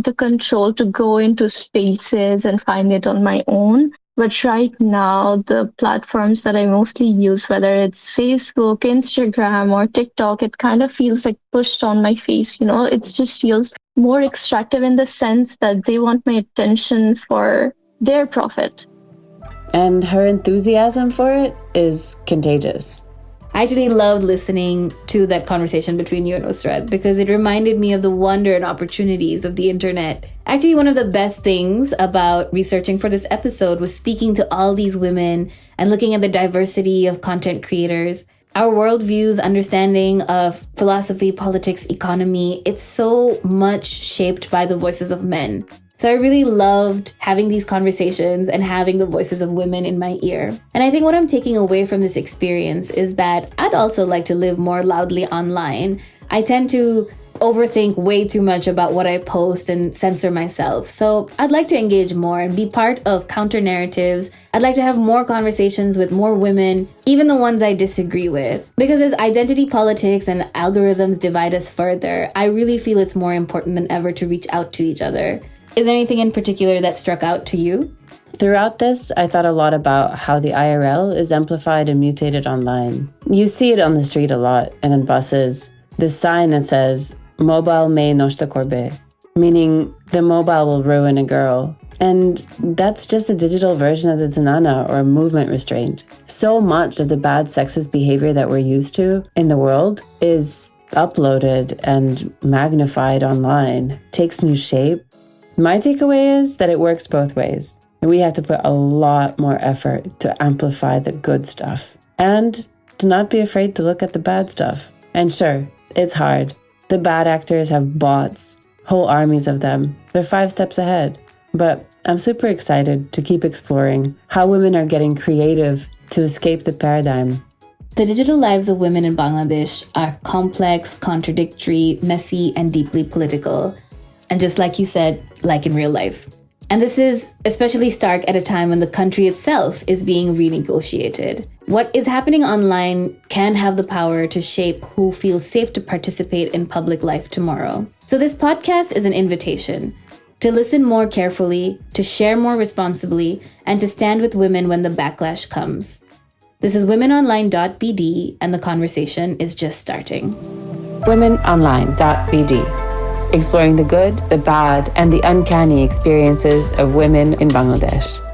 the control to go into spaces and find it on my own. But right now, the platforms that I mostly use, whether it's Facebook, Instagram, or TikTok, it kind of feels like pushed on my face, it just feels more extractive in the sense that they want my attention for their profit. And her enthusiasm for it is contagious. I actually loved listening to that conversation between you and Usrat because it reminded me of the wonder and opportunities of the internet. Actually, one of the best things about researching for this episode was speaking to all these women and looking at the diversity of content creators. Our worldviews, understanding of philosophy, politics, economy, it's so much shaped by the voices of men. So I really loved having these conversations and having the voices of women in my ear. And I think what I'm taking away from this experience is that I'd also like to live more loudly online. I tend to overthink way too much about what I post and censor myself. So I'd like to engage more and be part of counter narratives. I'd like to have more conversations with more women, even the ones I disagree with. Because as identity politics and algorithms divide us further, I really feel it's more important than ever to reach out to each other. Is there anything in particular that struck out to you? Throughout this, I thought a lot about how the IRL is amplified and mutated online. You see it on the street a lot and in buses. This sign that says, Mobile may noshta korbe, meaning the mobile will ruin a girl. And that's just a digital version of the tanana, or a movement restraint. So much of the bad sexist behavior that we're used to in the world is uploaded and magnified online, takes new shape. My takeaway is that it works both ways. We have to put a lot more effort to amplify the good stuff and to not be afraid to look at the bad stuff. And sure, it's hard. The bad actors have bots, whole armies of them. They're 5 steps ahead. But I'm super excited to keep exploring how women are getting creative to escape the paradigm. The digital lives of women in Bangladesh are complex, contradictory, messy, and deeply political. And just like you said, like in real life. And this is especially stark at a time when the country itself is being renegotiated. What is happening online can have the power to shape who feels safe to participate in public life tomorrow. So this podcast is an invitation to listen more carefully, to share more responsibly, and to stand with women when the backlash comes. This is womenonline.bd, and the conversation is just starting. Womenonline.bd. Exploring the good, the bad, and the uncanny experiences of women in Bangladesh.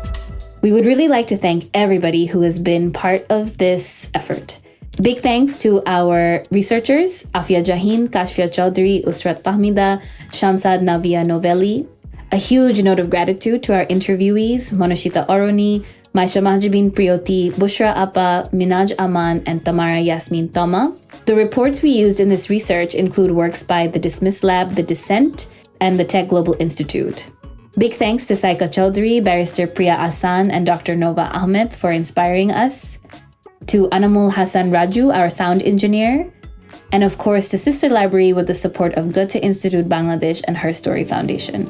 We would really like to thank everybody who has been part of this effort. Big thanks to our researchers, Afia Jahin, Kashfia Chowdhury, Usrat Fahmida, Shamsad Navia Novelli. A huge note of gratitude to our interviewees, Monoshita Ayruani, Maisha Mahjabeen Priooty, Bushra Apa, Minhaj Aman, and Tamara Yesmin Toma. The reports we used in this research include works by the Dismisslab, the Dissent, and the Tech Global Institute. Big thanks to Saiq'a Chowdhury, Barrister Priya Asan, and Dr. Nova Ahmed for inspiring us. To Anamul Hassan Raju, our sound engineer. And of course to Sister Library with the support of Goethe-Institut Bangladesh and HerStory Foundation.